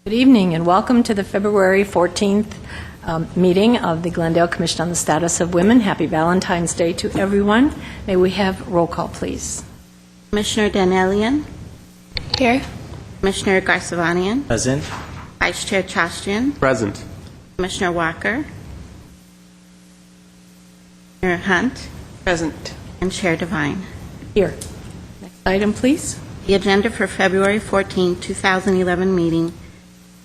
Good evening and welcome to the February 14th meeting of the Glendale Commission on the Status of Women. Happy Valentine's Day to everyone. May we have roll call, please? Commissioner Danelian. Here. Commissioner Garsavanian. Present. Vice Chair Chastian. Present. Commissioner Walker. Commissioner Hunt. Present. And Chair Devine. Here. Next item, please. The agenda for February 14, 2011 meeting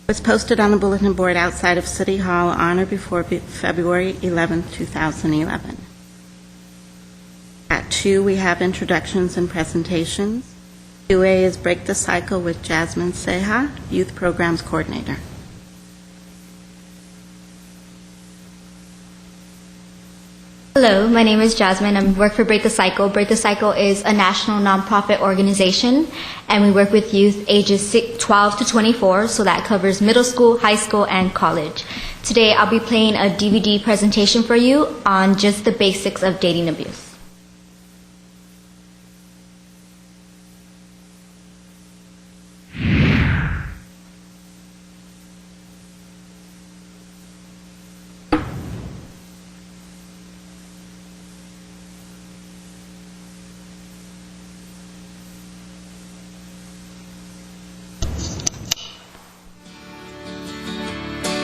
was posted on the bulletin board outside of City Hall on or before February 11, 2011. At 2, we have introductions and presentations. 2A is Break the Cycle with Jasmine Seha, Youth Programs Coordinator. Hello, my name is Jasmine. I work for Break the Cycle. Break the Cycle is a national nonprofit organization, and we work with youth ages 12 to 24, so that covers middle school, high school, and college. Today, I'll be playing a DVD presentation for you on just the basics of dating abuse.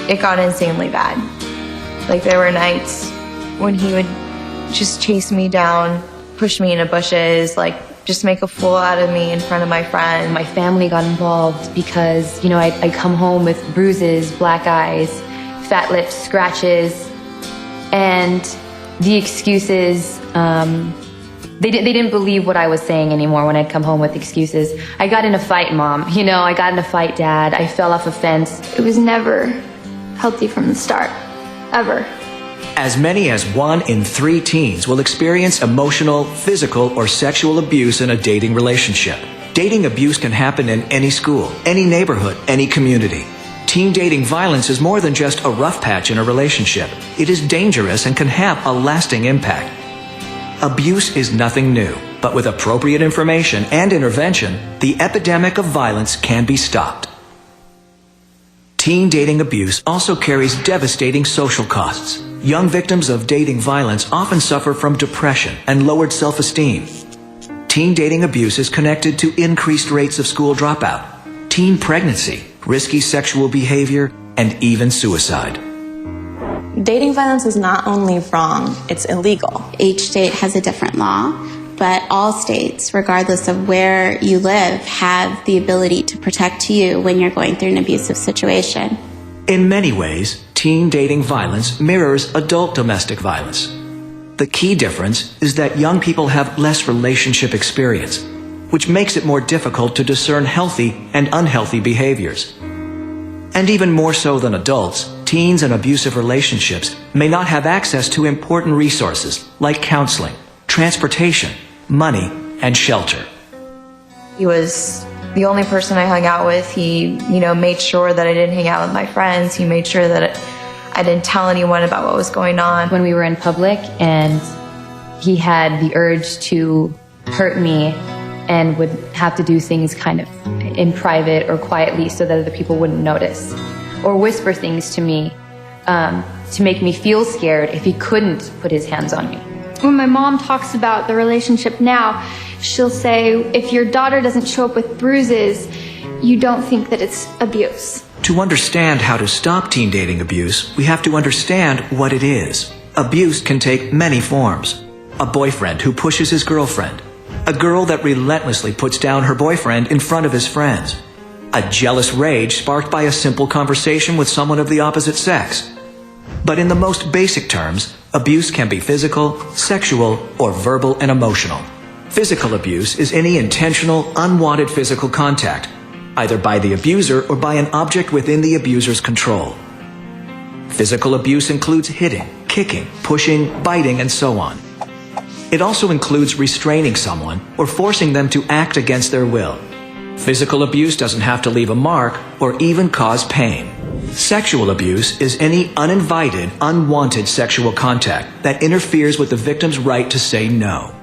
It got insanely bad. Like, there were nights when he would just chase me down, push me into bushes, like just make a fool out of me in front of my friend. My family got involved because, I'd come home with bruises, black eyes, fat lips, scratches, and the excuses, they didn't believe what I was saying anymore when I'd come home with excuses. I got in a fight, Mom. I got in a fight, Dad. I fell off a fence. It was never healthy from the start, ever. As many as 1 in 3 teens will experience emotional, physical, or sexual abuse in a dating relationship. Dating abuse can happen in any school, any neighborhood, any community. Teen dating violence is more than just a rough patch in a relationship. It is dangerous and can have a lasting impact. Abuse is nothing new, but with appropriate information and intervention, the epidemic of violence can be stopped. Teen dating abuse also carries devastating social costs. Young victims of dating violence often suffer from depression and lowered self-esteem. Teen dating abuse is connected to increased rates of school dropout, teen pregnancy, risky sexual behavior, and even suicide. Dating violence is not only wrong, it's illegal. Each state has a different law, but all states, regardless of where you live, have the ability to protect you when you're going through an abusive situation. In many ways, teen dating violence mirrors adult domestic violence. The key difference is that young people have less relationship experience, which makes it more difficult to discern healthy and unhealthy behaviors. And even more so than adults, teens in abusive relationships may not have access to important resources like counseling, transportation, money, and shelter. He was the only person I hung out with. He, made sure that I didn't hang out with my friends. He made sure that I didn't tell anyone about what was going on. When we were in public and he had the urge to hurt me and would have to do things kind of in private or quietly so that other people wouldn't notice, or whisper things to me to make me feel scared if he couldn't put his hands on me. When my mom talks about the relationship now, she'll say, if your daughter doesn't show up with bruises, you don't think that it's abuse. To understand how to stop teen dating abuse, we have to understand what it is. Abuse can take many forms. A boyfriend who pushes his girlfriend. A girl that relentlessly puts down her boyfriend in front of his friends. A jealous rage sparked by a simple conversation with someone of the opposite sex. But in the most basic terms, abuse can be physical, sexual, or verbal and emotional. Physical abuse is any intentional, unwanted physical contact, either by the abuser or by an object within the abuser's control. Physical abuse includes hitting, kicking, pushing, biting, and so on. It also includes restraining someone or forcing them to act against their will. Physical abuse doesn't have to leave a mark or even cause pain. Sexual abuse is any uninvited, unwanted sexual contact that interferes with the victim's right to say no.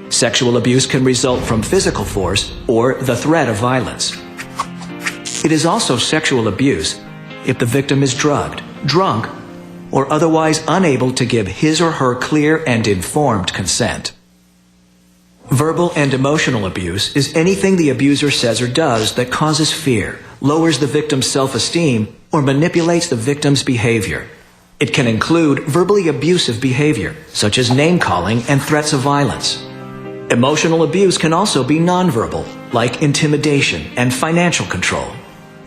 Sexual abuse can result from physical force or the threat of violence. It is also sexual abuse if the victim is drugged, drunk, or otherwise unable to give his or her clear and informed consent. Verbal and emotional abuse is anything the abuser says or does that causes fear, lowers the victim's self-esteem, or manipulates the victim's behavior. It can include verbally abusive behavior, such as name-calling and threats of violence. Emotional abuse can also be nonverbal, like intimidation and financial control.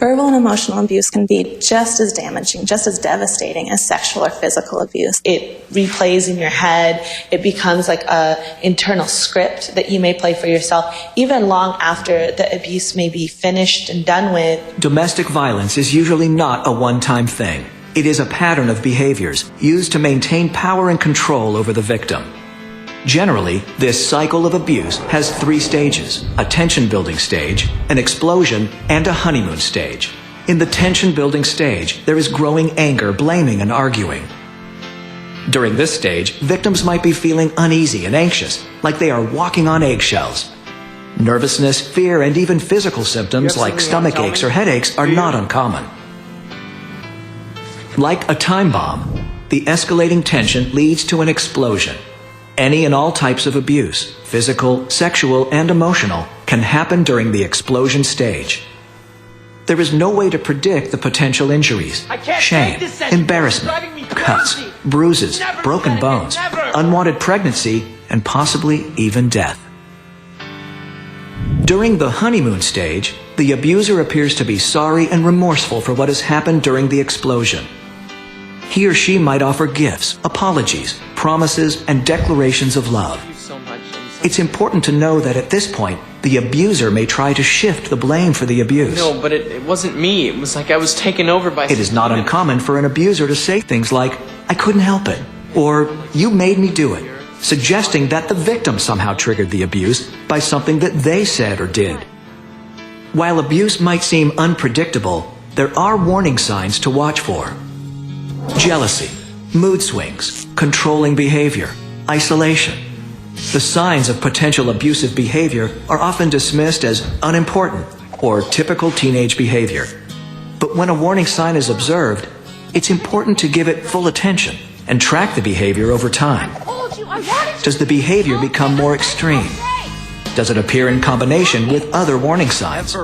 Verbal and emotional abuse can be just as damaging, just as devastating as sexual or physical abuse. It replays in your head. It becomes like an internal script that you may play for yourself, even long after the abuse may be finished and done with. Domestic violence is usually not a one-time thing. It is a pattern of behaviors used to maintain power and control over the victim. Generally, this cycle of abuse has 3 stages: a tension-building stage, an explosion, and a honeymoon stage. In the tension-building stage, there is growing anger, blaming, and arguing. During this stage, victims might be feeling uneasy and anxious, like they are walking on eggshells. Nervousness, fear, and even physical symptoms like stomach aches or headaches are not uncommon. Like a time bomb, the escalating tension leads to an explosion. Any and all types of abuse, physical, sexual, and emotional, can happen during the explosion stage. There is no way to predict the potential injuries: shame, embarrassment, cuts, bruises, broken bones, unwanted pregnancy, and possibly even death. During the honeymoon stage, the abuser appears to be sorry and remorseful for what has happened during the explosion. He or she might offer gifts, apologies, promises, and declarations of love. It's important to know that at this point, the abuser may try to shift the blame for the abuse. No, but it wasn't me. It was like I was taken over by... It is not uncommon for an abuser to say things like, "I couldn't help it," or "You made me do it," suggesting that the victim somehow triggered the abuse by something that they said or did. While abuse might seem unpredictable, there are warning signs to watch for: jealousy, mood swings, controlling behavior, isolation. The signs of potential abusive behavior are often dismissed as unimportant or typical teenage behavior. But when a warning sign is observed, it's important to give it full attention and track the behavior over time. Does the behavior become more extreme? Does it appear in combination with other warning signs?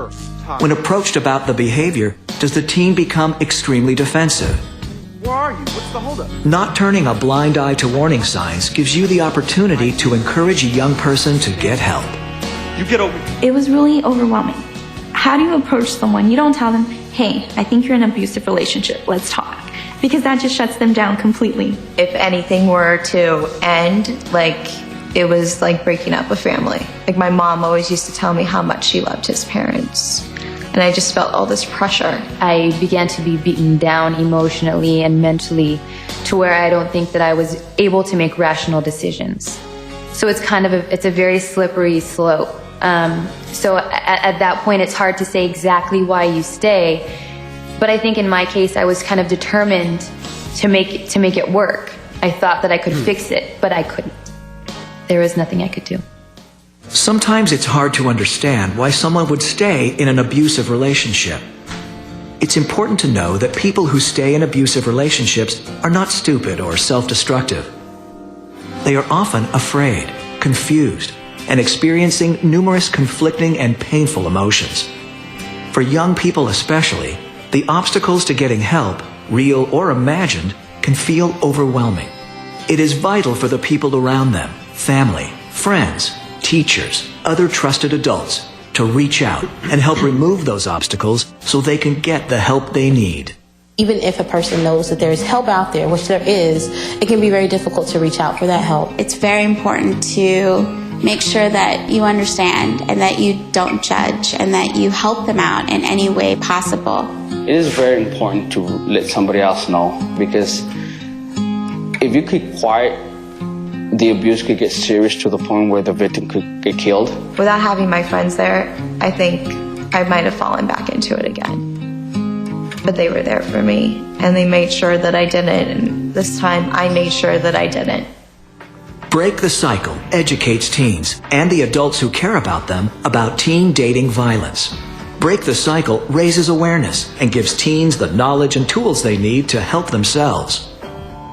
When approached about the behavior, does the teen become extremely defensive? Where are you? What's the holdup? Not turning a blind eye to warning signs gives you the opportunity to encourage a young person to get help. You get over here. It was really overwhelming. How do you approach someone? You don't tell them, "Hey, I think you're in an abusive relationship. Let's talk." Because that just shuts them down completely. If anything were to end, it was like breaking up a family. Like, my mom always used to tell me how much she loved his parents. And I just felt all this pressure. I began to be beaten down emotionally and mentally to where I don't think that I was able to make rational decisions. So it's a very slippery slope. So at that point, it's hard to say exactly why you stay. But I think in my case, I was kind of determined to make it work. I thought that I could fix it, but I couldn't. There was nothing I could do. Sometimes it's hard to understand why someone would stay in an abusive relationship. It's important to know that people who stay in abusive relationships are not stupid or self-destructive. They are often afraid, confused, and experiencing numerous conflicting and painful emotions. For young people especially, the obstacles to getting help, real or imagined, can feel overwhelming. It is vital for the people around them, family, friends, teachers, other trusted adults, to reach out and help remove those obstacles so they can get the help they need. Even if a person knows that there is help out there, which there is, it can be very difficult to reach out for that help. It's very important to make sure that you understand and that you don't judge and that you help them out in any way possible. It is very important to let somebody else know, because if you keep quiet, the abuse could get serious to the point where the victim could get killed. Without having my friends there, I think I might have fallen back into it again. But they were there for me, and they made sure that I didn't, and this time I made sure that I didn't. Break the Cycle educates teens and the adults who care about them about teen dating violence. Break the Cycle raises awareness and gives teens the knowledge and tools they need to help themselves.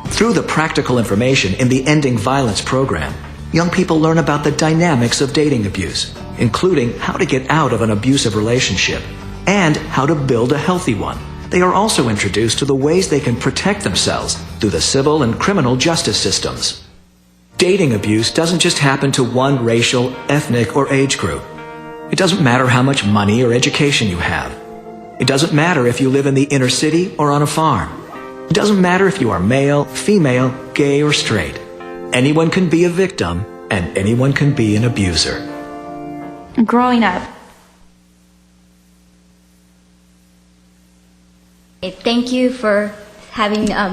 Through the practical information in the Ending Violence program, young people learn about the dynamics of dating abuse, including how to get out of an abusive relationship and how to build a healthy one. They are also introduced to the ways they can protect themselves through the civil and criminal justice systems. Dating abuse doesn't just happen to one racial, ethnic, or age group. It doesn't matter how much money or education you have. It doesn't matter if you live in the inner city or on a farm. It doesn't matter if you are male, female, gay, or straight. Anyone can be a victim, and anyone can be an abuser. Growing up, thank you for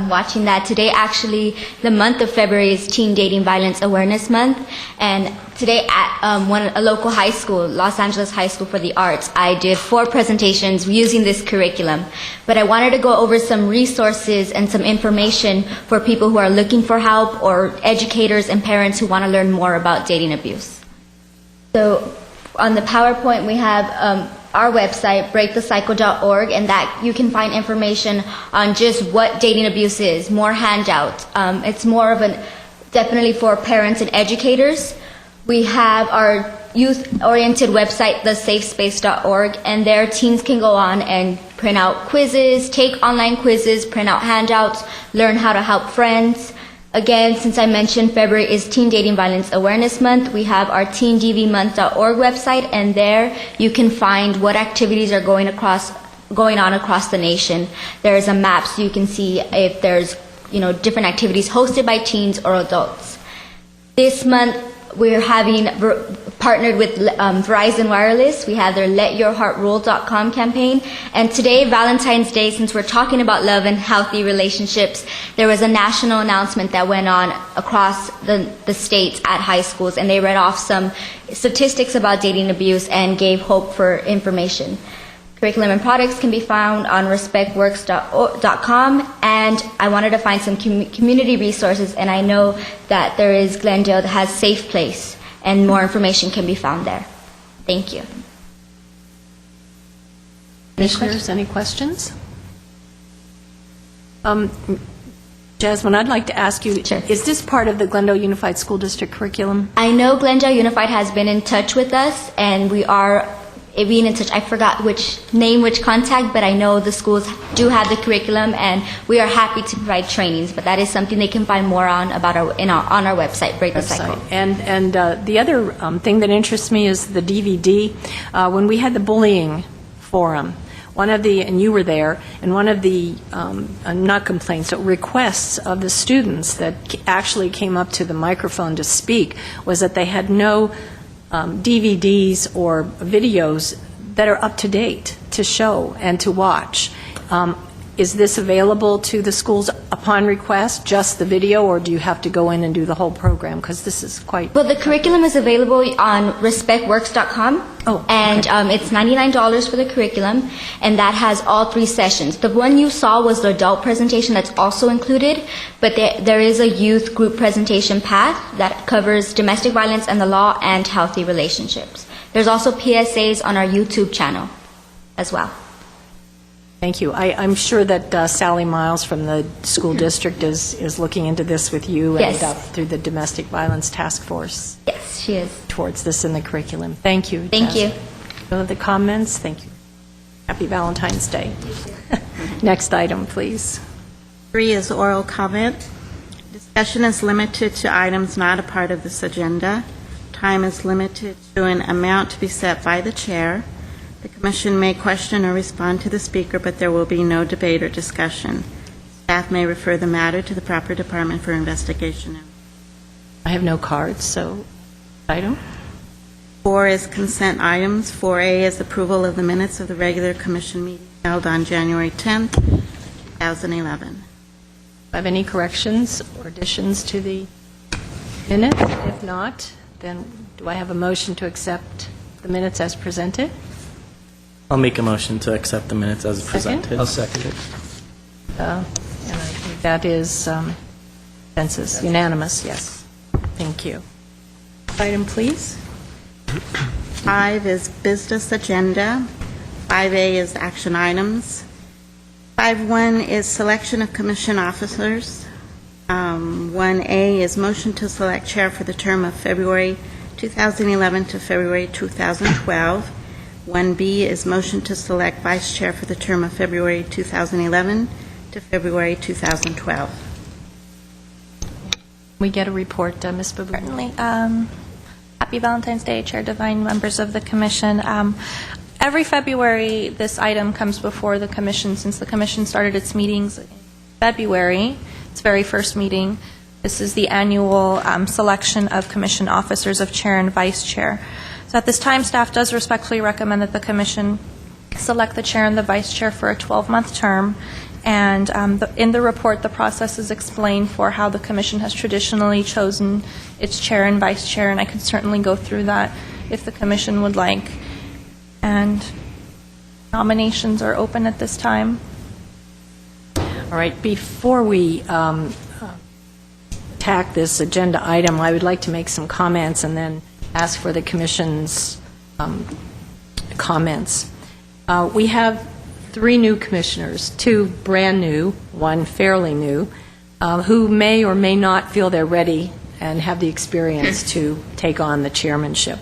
watching that. Today, actually, the month of February is Teen Dating Violence Awareness Month, and today at a local high school, Los Angeles High School for the Arts, I did 4 presentations using this curriculum. But I wanted to go over some resources and some information for people who are looking for help or educators and parents who want to learn more about dating abuse. So on the PowerPoint, we have our website, breakthecycle.org, and that you can find information on just what dating abuse is, more handouts. It's more of definitely for parents and educators. We have our youth-oriented website, thesafespace.org, and there teens can go on and print out quizzes, take online quizzes, print out handouts, learn how to help friends. Again, since I mentioned February is Teen Dating Violence Awareness Month, we have our teendvmonth.org website, and there you can find what activities are going on across the nation. There's a map so you can see if there's different activities hosted by teens or adults. This month we're partnered with Verizon Wireless. We have their LetYourHeartRule.com campaign. And today, Valentine's Day, since we're talking about love and healthy relationships, there was a national announcement that went on across the states at high schools, and they read off some statistics about dating abuse and gave hope for information. Curriculum and products can be found on respectworks.com, and I wanted to find some community resources, and I know that there is Glendale that has Safe Place, and more information can be found there. Thank you. Commissioners, any questions? Jasmine, I'd like to ask you, Sure. Is this part of the Glendale Unified School District curriculum? I know Glendale Unified has been in touch with us, and we are being in touch. I forgot which contact, but I know the schools do have the curriculum, and we are happy to provide trainings. But that is something they can find more on on our website, Break the Cycle. And the other thing that interests me is the DVD. When we had the bullying forum, and you were there, and one of the, not complaints, but requests of the students that actually came up to the microphone to speak was that they had no DVDs or videos that are up to date to show and to watch. Is this available to the schools upon request, just the video, or do you have to go in and do the whole program? Because this is quite... Well, the curriculum is available on respectworks.com, and it's $99 for the curriculum, and that has all 3 sessions. The one you saw was the adult presentation that's also included, but there is a youth group presentation path that covers domestic violence and the law and healthy relationships. There's also PSAs on our YouTube channel as well. Thank you. I'm sure that Sally Miles from the school district is looking into this with you Yes. and through the Domestic Violence Task Force. Yes, she is. Towards this in the curriculum. Thank you. Thank you. No other comments? Thank you. Happy Valentine's Day. Next item, please. 3 is oral comment. Discussion is limited to items not a part of this agenda. Time is limited to an amount to be set by the chair. The commission may question or respond to the speaker, but there will be no debate or discussion. Staff may refer the matter to the proper department for investigation. I have no cards, so item. 4 is consent items. 4A is approval of the minutes of the regular commission meeting held on January 10th, 2011. Do I have any corrections or additions to the minutes? If not, then do I have a motion to accept the minutes as presented? I'll make a motion to accept the minutes as presented. I'll second it. And I think that is consensus, unanimous, yes. Thank you. Item, please. 5 is business agenda. 5A is action items. 5.1 is selection of commission officers. 1A is motion to select chair for the term of February 2011 to February 2012. 1B is motion to select vice chair for the term of February 2011 to February 2012. We get a report, Ms. Babu. Certainly. Happy Valentine's Day, Chair Devine, members of the Commission. Every February, this item comes before the Commission. Since the Commission started its meetings in February, its very first meeting, this is the annual selection of Commission officers of Chair and Vice Chair. So at this time, staff does respectfully recommend that the Commission select the Chair and the Vice Chair for a 12-month term. And in the report, the process is explained for how the Commission has traditionally chosen its Chair and Vice Chair, and I could certainly go through that if the Commission would like. And nominations are open at this time. All right, before we attack this agenda item, I would like to make some comments and then ask for the Commission's comments. We have 3 new commissioners, 2 brand new, 1 fairly new, who may or may not feel they're ready and have the experience to take on the chairmanship.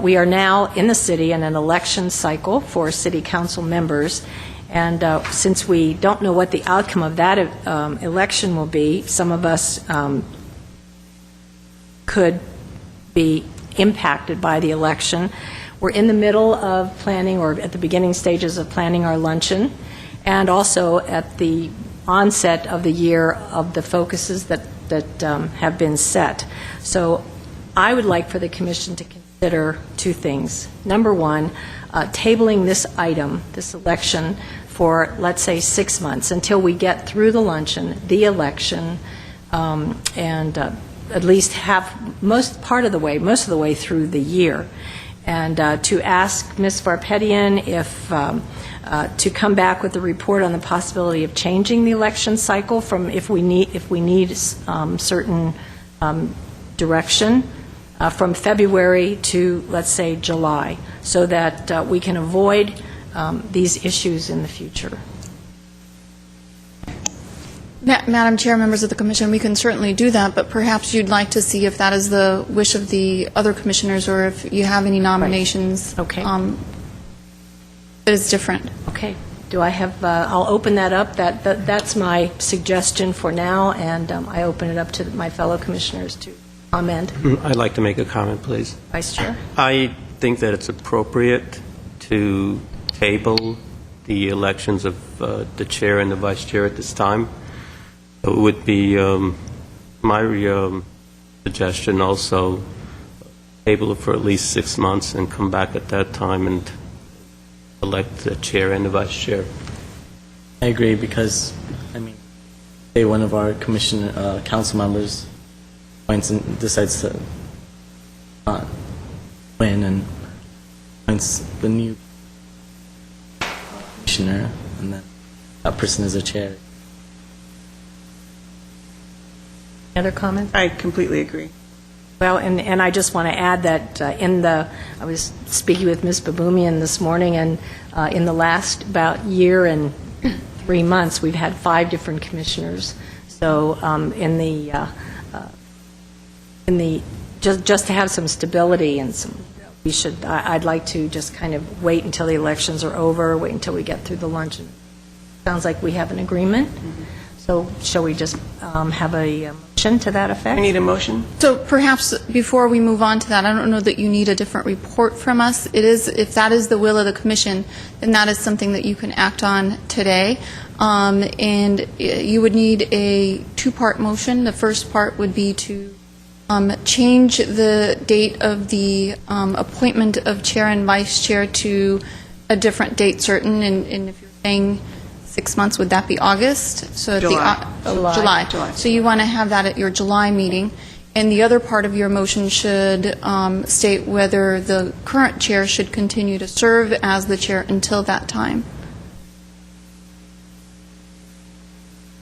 We are now in the city in an election cycle for city council members, and since we don't know what the outcome of that election will be, some of us could be impacted by the election. We're in the middle of planning, or at the beginning stages of planning our luncheon, and also at the onset of the year of the focuses that have been set. So I would like for the Commission to consider 2 things. Number 1, tabling this item, this election, for, let's say, 6 months until we get through the luncheon, the election, and at least have most of the way through the year. And to ask Ms. Varpetian if to come back with a report on the possibility of changing the election cycle from if we need certain direction from February to, let's say, July, so that we can avoid these issues in the future. Madam Chair, members of the Commission, we can certainly do that, but perhaps you'd like to see if that is the wish of the other commissioners or if you have any nominations. Right. Okay. That is different. Okay. Do I have, I'll open that up. That's my suggestion for now, and I open it up to my fellow commissioners to comment. I'd like to make a comment, please. Vice Chair? I think that it's appropriate to table the elections of the chair and the vice chair at this time. It would be my suggestion also, table it for at least 6 months and come back at that time and elect the chair and the vice chair. I agree because, say one of our council members points and decides to not win and points the new commissioner, and then that person is a chair. Other comments? I completely agree. Well, and I just want to add that I was speaking with Ms. Baboumian this morning, and in the last about year and 3 months, we've had 5 different commissioners. So just to have some stability and I'd like to just kind of wait until the elections are over, wait until we get through the luncheon. Sounds like we have an agreement. Mm-hmm. So shall we just have a motion to that effect? I need a motion. So perhaps before we move on to that, I don't know that you need a different report from us. It is, if that is the will of the Commission, then that is something that you can act on today. And you would need a 2-part motion. The first part would be to change the date of the appointment of chair and vice chair to a different date certain. And if you're saying 6 months, would that be August? So July. So you want to have that at your July meeting. And the other part of your motion should state whether the current chair should continue to serve as the chair until that time.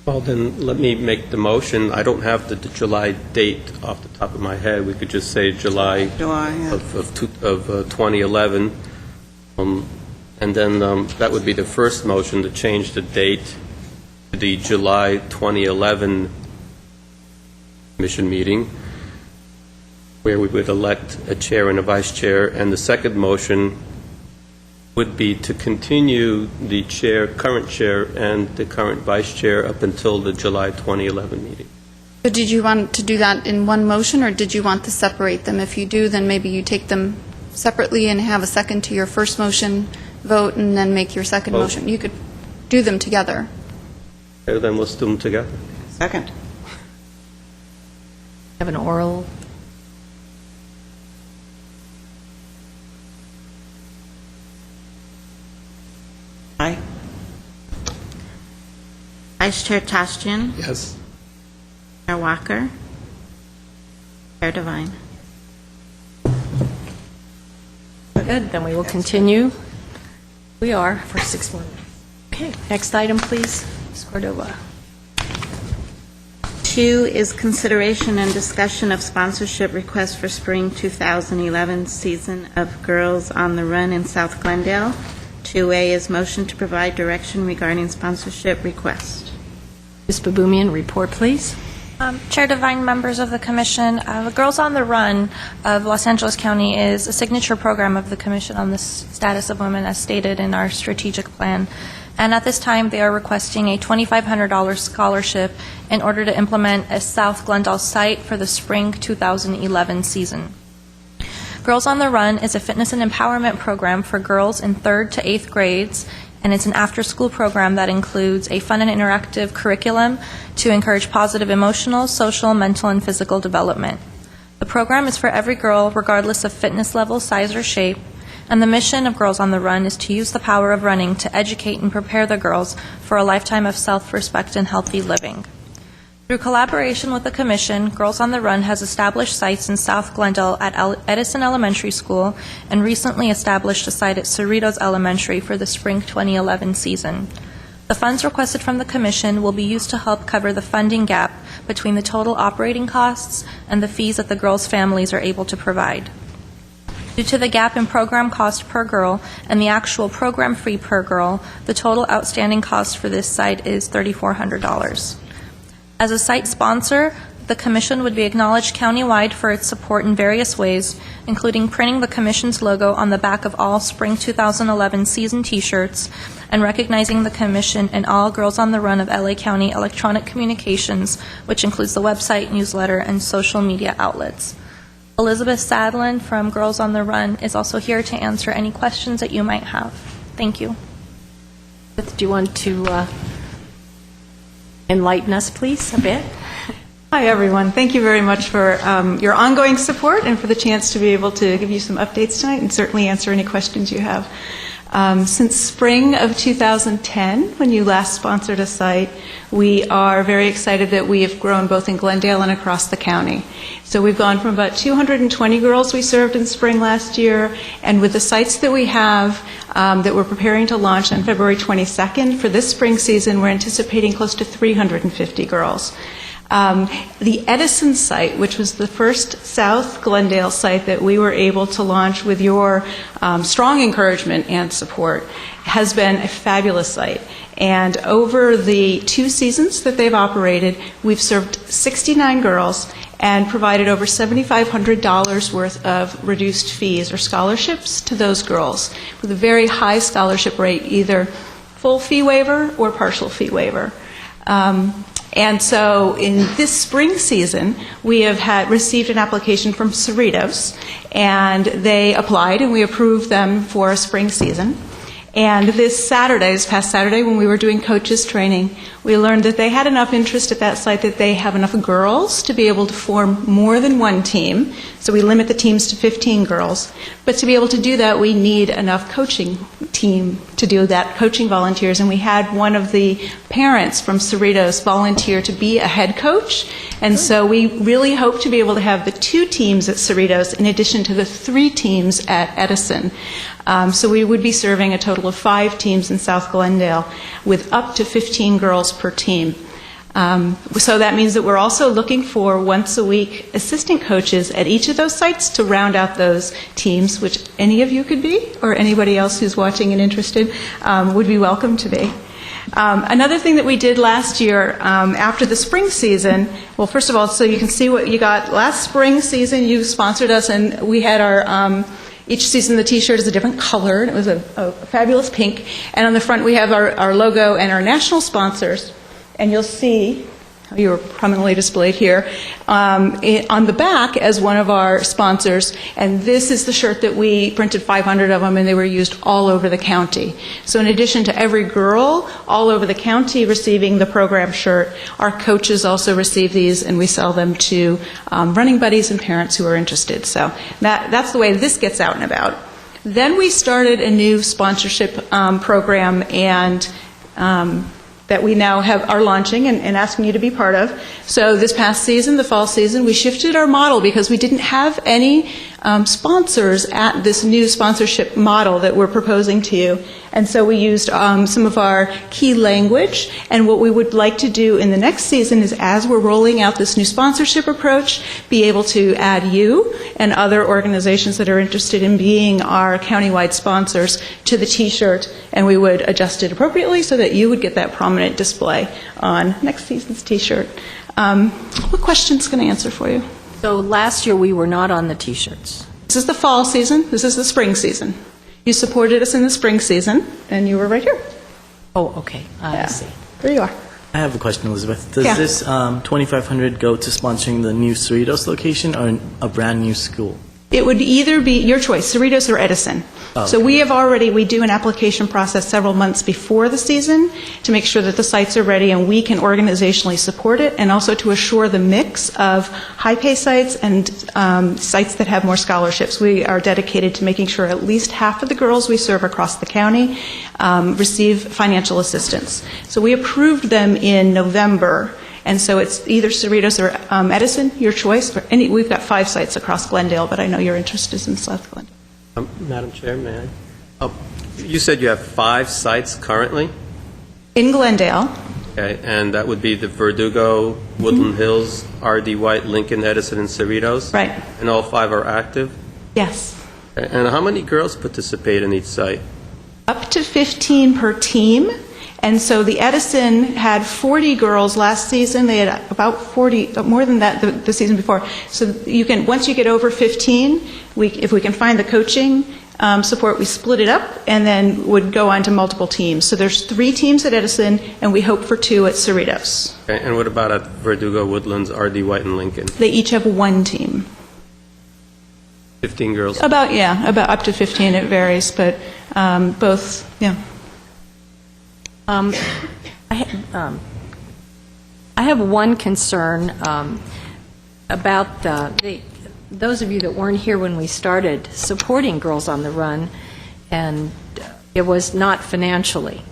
Well, then let me make the motion. I don't have the July date off the top of my head. We could just say July yeah. of 2011. And then that would be the first motion to change the date to the July 2011 commission meeting, where we would elect a chair and a vice chair. And the second motion would be to continue the current chair and the current vice chair up until the July 2011 meeting. So did you want to do that in one motion, or did you want to separate them? If you do, then maybe you take them separately and have a second to your first motion, vote, and then make your second motion. You could do them together. Okay, then let's do them together. Second. Have an oral. Aye. Vice Chair Tastian? Yes. Chair Walker? Chair Devine? Good, then we will continue. We are for 6 more minutes. Okay, next item, please. Ms. Cordova. 2 is consideration and discussion of sponsorship request for spring 2011 season of Girls on the Run in South Glendale. 2A is motion to provide direction regarding sponsorship request. Ms. Baboumian, report, please. Chair Devine, members of the Commission, the Girls on the Run of Los Angeles County is a signature program of the Commission on the Status of Women as stated in our strategic plan. And at this time, they are requesting a $2,500 scholarship in order to implement a South Glendale site for the spring 2011 season. Girls on the Run is a fitness and empowerment program for girls in 3rd to 8th grades, and it's an after-school program that includes a fun and interactive curriculum to encourage positive emotional, social, mental, and physical development. The program is for every girl, regardless of fitness level, size, or shape, and the mission of Girls on the Run is to use the power of running to educate and prepare the girls for a lifetime of self-respect and healthy living. Through collaboration with the Commission, Girls on the Run has established sites in South Glendale at Edison Elementary School and recently established a site at Cerritos Elementary for the spring 2011 season. The funds requested from the Commission will be used to help cover the funding gap between the total operating costs and the fees that the girls' families are able to provide. Due to the gap in program cost per girl and the actual program fee per girl, the total outstanding cost for this site is $3,400. As a site sponsor, the Commission would be acknowledged countywide for its support in various ways, including printing the Commission's logo on the back of all Spring 2011 season T-shirts and recognizing the Commission and all Girls on the Run of LA County electronic communications, which includes the website, newsletter, and social media outlets. Elizabeth Sadlin from Girls on the Run is also here to answer any questions that you might have. Thank you. Do you want to enlighten us, please, a bit? Hi, everyone. Thank you very much for your ongoing support and for the chance to be able to give you some updates tonight and certainly answer any questions you have. Since spring of 2010, when you last sponsored a site, we are very excited that we have grown both in Glendale and across the county. So we've gone from about 220 girls we served in spring last year, and with the sites that we have that we're preparing to launch on February 22nd for this spring season, we're anticipating close to 350 girls. The Edison site, which was the first South Glendale site that we were able to launch with your strong encouragement and support, has been a fabulous site. And over the 2 seasons that they've operated, we've served 69 girls and provided over $7,500 worth of reduced fees or scholarships to those girls with a very high scholarship rate, either full fee waiver or partial fee waiver. And so in this spring season, we have received an application from Cerritos, and they applied, and we approved them for a spring season. And this past Saturday, when we were doing coaches training, we learned that they had enough interest at that site that they have enough girls to be able to form more than one team. So we limit the teams to 15 girls. But to be able to do that, we need enough coaching team to do that, coaching volunteers. And we had one of the parents from Cerritos volunteer to be a head coach. And so we really hope to be able to have the 2 teams at Cerritos in addition to the 3 teams at Edison. So we would be serving a total of 5 teams in South Glendale with up to 15 girls per team. So that means that we're also looking for once-a-week assistant coaches at each of those sites to round out those teams, which any of you could be, or anybody else who's watching and interested would be welcome to be. Another thing that we did last year after the spring season, well, first of all, so you can see what you got last spring season, you sponsored us, and we had our each season the T-shirt is a different color, and it was a fabulous pink, and on the front we have our logo and our national sponsors, and you'll see, you are prominently displayed here, on the back as one of our sponsors, and this is the shirt that we printed 500 of them, and they were used all over the county. So in addition to every girl all over the county receiving the program shirt, our coaches also receive these, and we sell them to running buddies and parents who are interested. So that's the way this gets out and about. Then we started a new sponsorship program, and that we now are launching and asking you to be part of. So this past season, the fall season, we shifted our model because we didn't have any sponsors at this new sponsorship model that we're proposing to you. And so we used some of our key language. And what we would like to do in the next season is, as we're rolling out this new sponsorship approach, be able to add you and other organizations that are interested in being our countywide sponsors to the T-shirt, and we would adjust it appropriately so that you would get that prominent display on next season's T-shirt. What question's going to answer for you? So last year we were not on the T-shirts. This is the fall season. This is the spring season. You supported us in the spring season, and you were right here. Oh, okay. I see. There you are. I have a question, Elizabeth. Does Yeah. this $2,500 go to sponsoring the new Cerritos location or a brand new school? It would either be your choice, Cerritos or Edison. Oh, So we do an application process several months before the season to make sure that the sites are ready and we can organizationally support it, and also to assure the mix of high-pay sites and sites that have more scholarships. We are dedicated to making sure at least half of the girls we serve across the county receive financial assistance. So we approved them in November. And so it's either Cerritos or Edison, your choice. We've got 5 sites across Glendale, but I know your interest is in South Glendale. Madam Chair, may I? You said you have 5 sites currently? In Glendale. Okay, and that would be the Verdugo, Woodland Hills, R.D. White, Lincoln, Edison, and Cerritos? Right. And all 5 are active? Yes. Okay, and how many girls participate in each site? Up to 15 per team. And so the Edison had 40 girls last season. They had about 40, more than that the season before. So you can, once you get over 15, if we can find the coaching support, we split it up and then would go on to multiple teams. So there's 3 teams at Edison, and we hope for 2 at Cerritos. Okay, and what about at Verdugo, Woodlands, R.D. White, and Lincoln? They each have 1 team. 15 girls? About up to 15. It varies, but both, yeah. I have one concern about those of you that weren't here when we started supporting Girls on the Run, and it was not financially.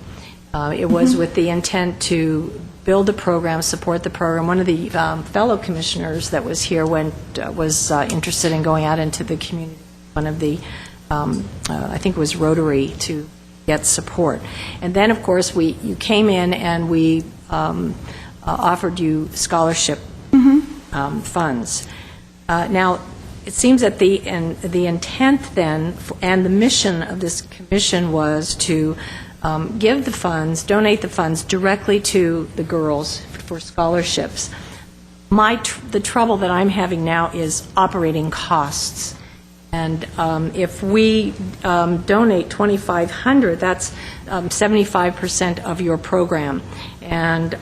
It was with the intent to build the program, support the program. One of the fellow commissioners that was here was interested in going out into the community. One of the, I think it was Rotary, to get support. And then, of course, you came in and we offered you scholarship funds. Now, it seems that the intent then and the mission of this commission was to give the funds, donate the funds directly to the girls for scholarships. The trouble that I'm having now is operating costs. And if we donate $2,500, that's 75% of your program. And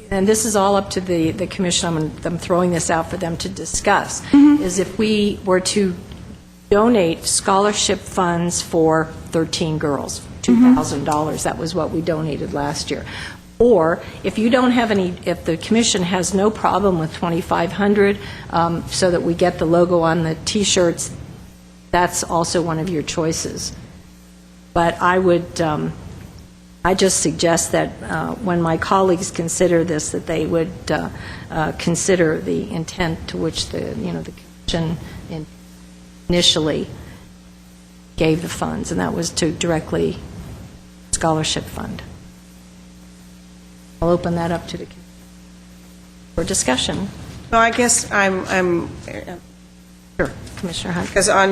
and this is all up to the commission. I'm throwing this out for them to discuss. Is if we were to donate scholarship funds for 13 girls, $2,000. That was what we donated last year. Or if you don't have any, if the commission has no problem with $2,500, so that we get the logo on the T-shirts, that's also one of your choices. But I just suggest that when my colleagues consider this, that they would consider the intent to which the commission initially gave the funds, and that was to directly scholarship fund. I'll open that up to the for discussion. Well, I guess I'm Sure, Commissioner Hunt. because on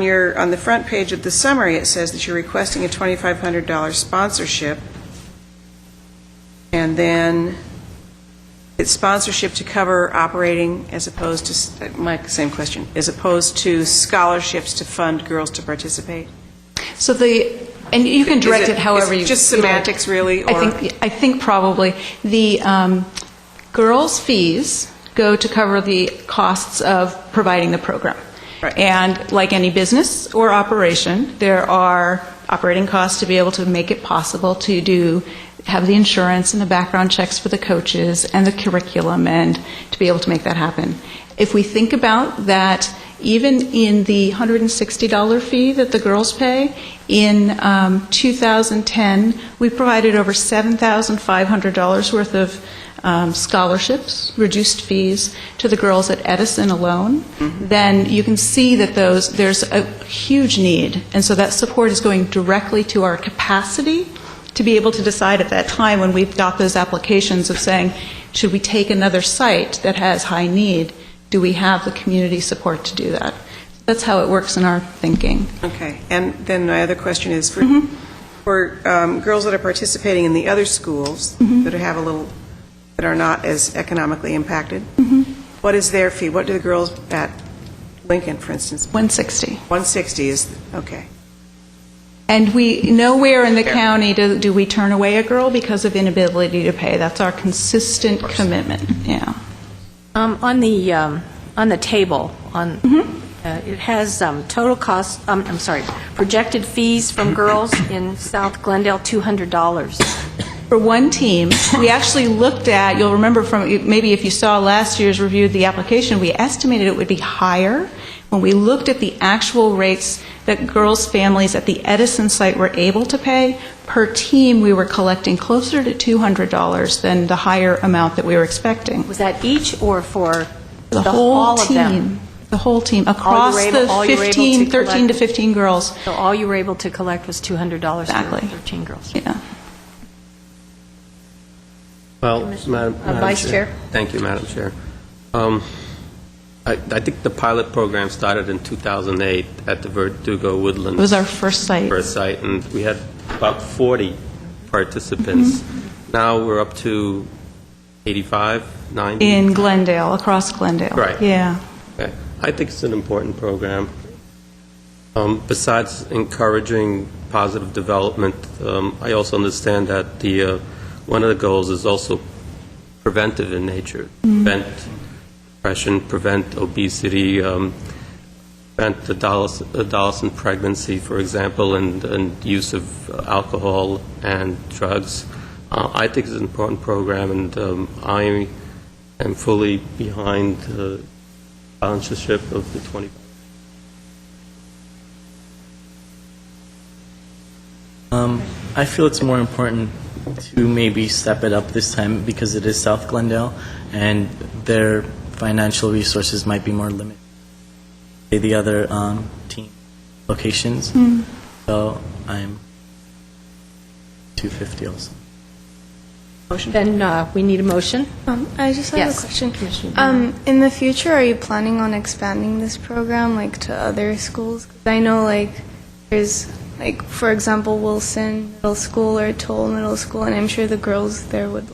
the front page of the summary, it says that you're requesting a $2,500 sponsorship, and then it's sponsorship to cover operating as opposed to, my same question, as opposed to scholarships to fund girls to participate? So and you can direct it however you... Is it just semantics, really? Or? I think probably. The girls' fees go to cover the costs of providing the program. Right. And like any business or operation, there are operating costs to be able to make it possible to have the insurance and the background checks for the coaches and the curriculum and to be able to make that happen. If we think about that, even in the $160 fee that the girls pay, in 2010, we provided over $7,500 worth of scholarships, reduced fees to the girls at Edison alone. Then you can see that there's a huge need, and so that support is going directly to our capacity to be able to decide at that time when we've got those applications of saying, should we take another site that has high need? Do we have the community support to do that? That's how it works in our thinking. Okay. And then my other question is for girls that are participating in the other schools that are not as economically impacted, what is their fee? What do the girls at Lincoln, for instance? $160. $160 is, okay. And we nowhere in the county do we turn away a girl because of inability to pay. That's our consistent commitment. Yeah. On the table, it has total cost, projected fees from girls in South Glendale, $200. For one team, we actually looked at, you'll remember from, maybe if you saw last year's review of the application, we estimated it would be higher. When we looked at the actual rates that girls' families at the Edison site were able to pay, per team we were collecting closer to $200 than the higher amount that we were expecting. Was that each or for the whole all team? Of them? The whole team, across the 13 to 15 girls. So all you were able to collect was $200 Exactly. for 13 girls. Yeah. Well, Madam Vice Chair. Thank you, Madam Chair. I think the pilot program started in 2008 at the Verdugo Woodland. It was our first site. And we had about 40 participants. Now we're up to 85, 90? In Glendale, across Glendale. Right. Yeah. Okay. I think it's an important program. Besides encouraging positive development, I also understand that one of the goals is also preventive in nature. Prevent depression, prevent obesity, prevent adolescent pregnancy, for example, and use of alcohol and drugs. I think it's an important program, and I am fully behind the sponsorship of the 20. I feel it's more important to maybe step it up this time because it is South Glendale and their financial resources might be more limited than the other team locations. So I'm $250 also. Motion. Then we need a motion. I just have a question. In the future, are you planning on expanding this program to other schools? 'Cause I know there's for example, Wilson Middle School or Toll Middle School, and I'm sure the girls there would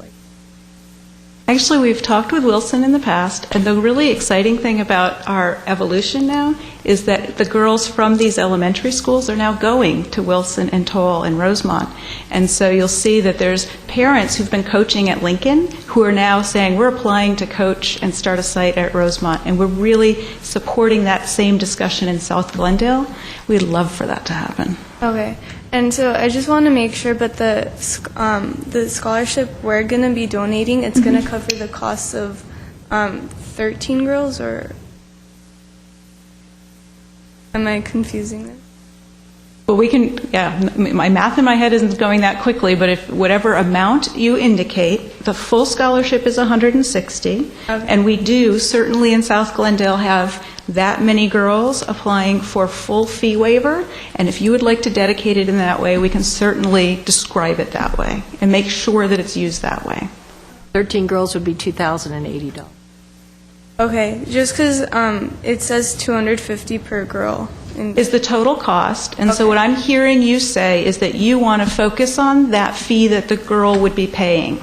Actually, we've talked with Wilson in the past, and the really exciting thing about our evolution now is that the girls from these elementary schools are now going to Wilson and Toll and Rosemont. And so you'll see that there's parents who've been coaching at Lincoln who are now saying, we're applying to coach and start a site at Rosemont, and we're really supporting that same discussion in South Glendale. We'd love for that to happen. Okay. And so I just want to make sure, but the scholarship we're going to be donating, it's going to cover the costs of 13 girls, or am I confusing this? Well, we can, my math in my head isn't going that quickly, but if whatever amount you indicate, the full scholarship is $160, and we do certainly in South Glendale have that many girls applying for full fee waiver, and if you would like to dedicate it in that way, we can certainly describe it that way and make sure that it's used that way. 13 girls would be $2,080. Okay, just because it says $250 per girl. Is the total cost. And so what I'm hearing you say is that you want to focus on that fee that the girl would be paying.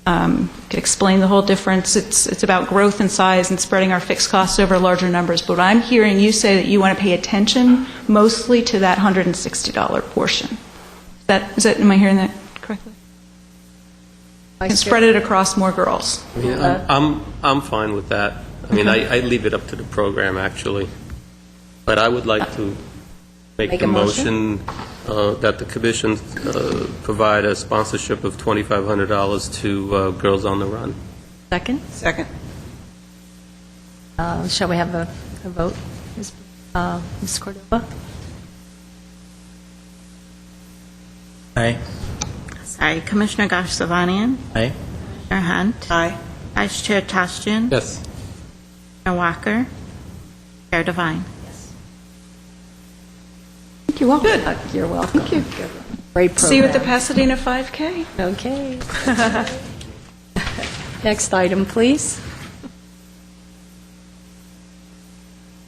Could explain the whole difference. It's about growth and size and spreading our fixed costs over larger numbers. But I'm hearing you say that you want to pay attention mostly to that $160 portion. Am I hearing that correctly? And spread it across more girls. I mean, I'm fine with that. I mean, I leave it up to the program, actually. But I would like to make the motion that the commission provide a sponsorship of $2,500 to Girls on the Run. Second? Second. Shall we have a vote? Ms. Cordova? Aye. Sorry, Commissioner Gosh-Savanian. Aye. Commissioner Hunt. Aye. Vice Chair Tostian. Yes. Commissioner Walker. Chair Devine. You're welcome. Good. You're welcome. Thank you. Great program. See you at the Pasadena 5K. Okay. Next item, please.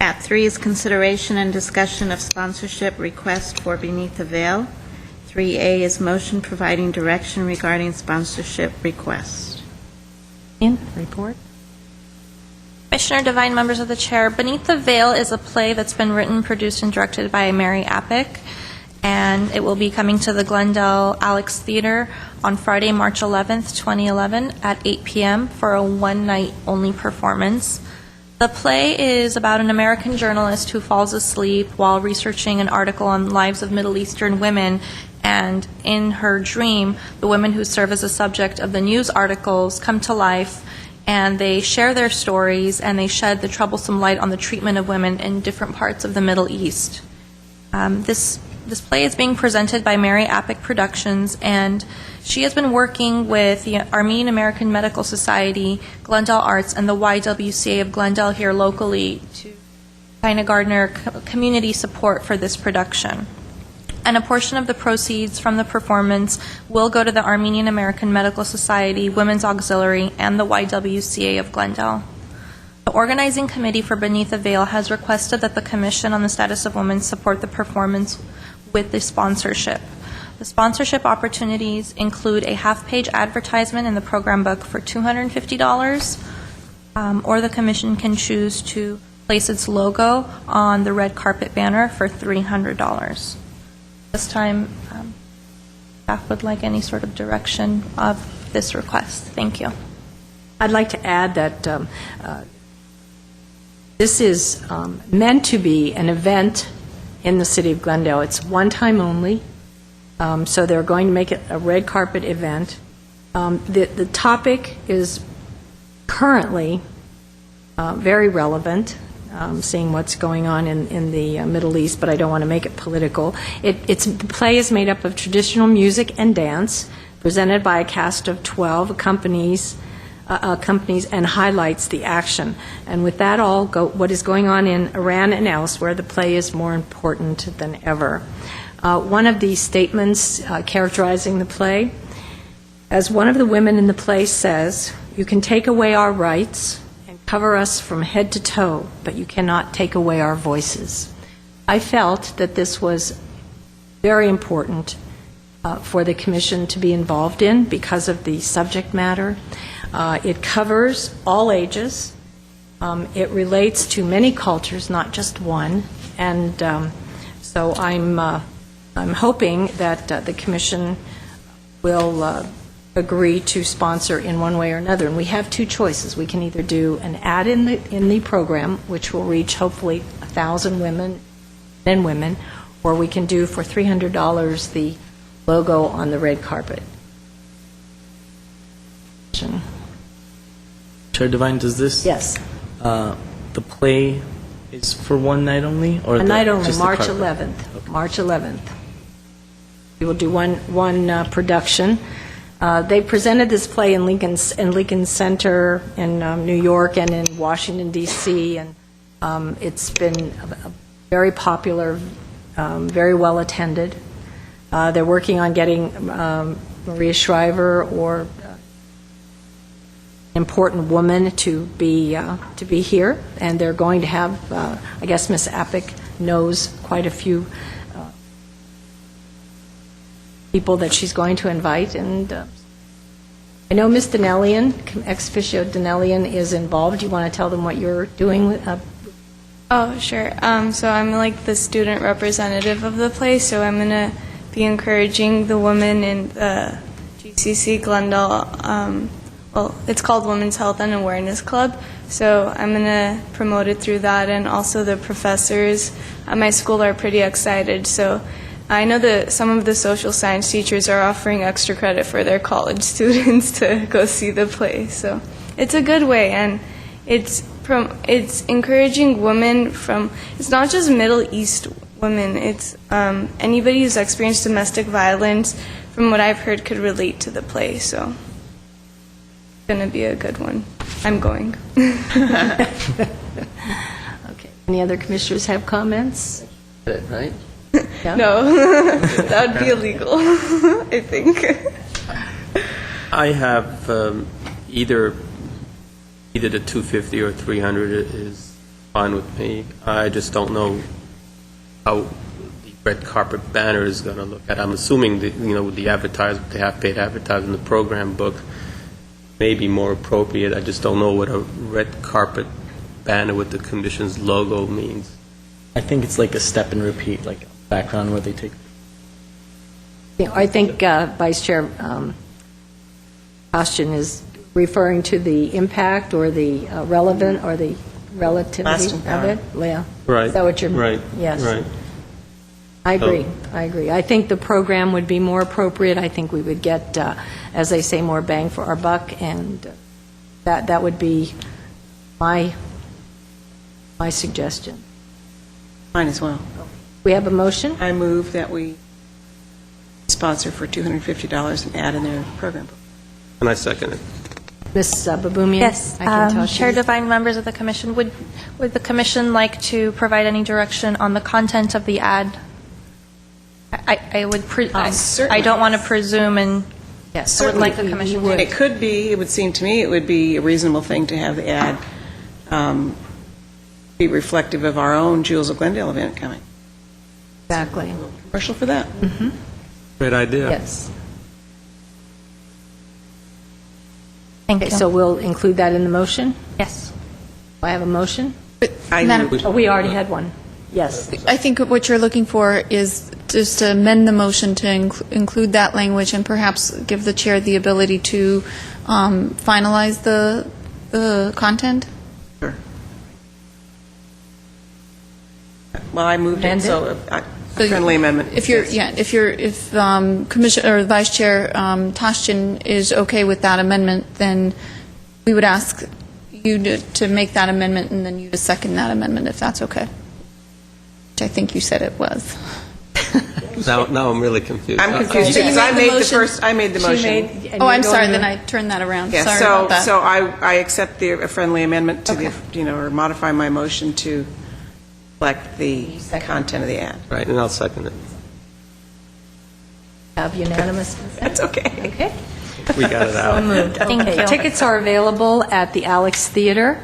At 3 is consideration and discussion of sponsorship request for Beneath the Veil. 3A is motion providing direction regarding sponsorship request. Report. Commissioner Devine, members of the chair, Beneath the Veil is a play that's been written, produced, and directed by Mary Appick, and it will be coming to the Glendale Alex Theater on Friday, March 11th, 2011 at 8 p.m. for a one-night only performance. The play is about an American journalist who falls asleep while researching an article on lives of Middle Eastern women, and in her dream, the women who serve as a subject of the news articles come to life, and they share their stories, and they shed the troublesome light on the treatment of women in different parts of the Middle East. This play is being presented by Mary Appick Productions, and she has been working with the Armenian American Medical Society, Glendale Arts, and the YWCA of Glendale here locally to kind of garner community support for this production. And a portion of the proceeds from the performance will go to the Armenian American Medical Society, Women's Auxiliary, and the YWCA of Glendale. The organizing committee for Beneath the Veil has requested that the Commission on the Status of Women support the performance with the sponsorship. The sponsorship opportunities include a half-page advertisement in the program book for $250, or the Commission can choose to place its logo on the red carpet banner for $300. This time, staff would like any sort of direction of this request. Thank you. I'd like to add that this is meant to be an event in the city of Glendale. It's one time only, so they're going to make it a red carpet event. The topic is currently very relevant, seeing what's going on in the Middle East, but I don't want to make it political. The play is made up of traditional music and dance, presented by a cast of 12 companies and highlights the action. And with that all, what is going on in Iran and elsewhere, the play is more important than ever. One of the statements characterizing the play, as one of the women in the play says, "You can take away our rights and cover us from head to toe, but you cannot take away our voices." I felt that this was very important for the Commission to be involved in because of the subject matter. It covers all ages. It relates to many cultures, not just one. And so I'm hoping that the Commission will agree to sponsor in one way or another. And we have two choices. We can either do an ad in the program, which will reach hopefully 1,000 women, or we can do for $300 the logo on the red carpet. Chair Devine, does this? Yes. The play is for one night only, or A night only, just the March carpet? 11th. Okay. March 11th. We will do one production. They presented this play in Lincoln Center in New York and in Washington, D.C., and it's been very popular, very well attended. They're working on getting Maria Shriver or important woman to be here, and they're going to have, I guess Ms. Appick knows quite a few people that she's going to invite, and I know Ms. Donnellian, ex officio Donnellian, is involved. You want to tell them what you're doing? Oh, sure. So I'm like the student representative of the place, so I'm going to be encouraging the women in the GCC Glendale, well, it's called Women's Health and Awareness Club, so I'm going to promote it through that, and also the professors at my school are pretty excited, so I know that some of the social science teachers are offering extra credit for their college students to go see the play, so it's a good way, and it's encouraging women from, it's not just Middle East women, it's anybody who's experienced domestic violence, from what I've heard, could relate to the play, so it's going to be a good one. I'm going. Okay. Any other commissioners have comments? Right? Yeah? No, that would be illegal, I think. I have either the 250 or 300 is fine with me. I just don't know how the red carpet banner is going to look at. I'm assuming that, with the advertisement, the half-paid advertisement, the program book may be more appropriate. I just don't know what a red carpet banner with the commission's logo means. I think it's like a step and repeat, like a background where they take. Yeah, I think Vice Chair Costigan is referring to the impact or the relevant or the relativity of it. Yeah. Right. Is that what you're? Right. Yes. Right. I agree. I agree. I think the program would be more appropriate. I think we would get, as they say, more bang for our buck, and that would be my suggestion. Mine as well. We have a motion? I move that we sponsor for $250 and add in their program book. And I second it. Ms. Baboumian? Yes, Chair Devine, members of the commission, would the commission like to provide any direction on the content of the ad? I would, I don't want to presume, and yes, I would like the commission to. It could be, it would seem to me, it would be a reasonable thing to have the ad be reflective of our own Jewels of Glendale event coming. Exactly. Commercial for that. Mm-hmm. Great idea. Yes. Thank you. So we'll include that in the motion? Yes. I have a motion? Madam- We already had one. Yes. I think what you're looking for is just to amend the motion to include that language and perhaps give the chair the ability to finalize the content. Sure. Well, I moved it, so friendly amendment. If Commissioner or Vice Chair Tostian is okay with that amendment, then we would ask you to make that amendment and then you to second that amendment, if that's okay. Which I think you said it was. Now I'm really confused. I'm confused because I made the motion. I'm sorry, then I turned that around. Yeah, Sorry about that. So I accept a friendly amendment to the, or modify my motion to reflect the content of the ad. Right, and I'll second it. Have unanimous consent? That's okay. Okay. We got it out. So moved. Thank Okay. you. Tickets are available at the Alex Theater.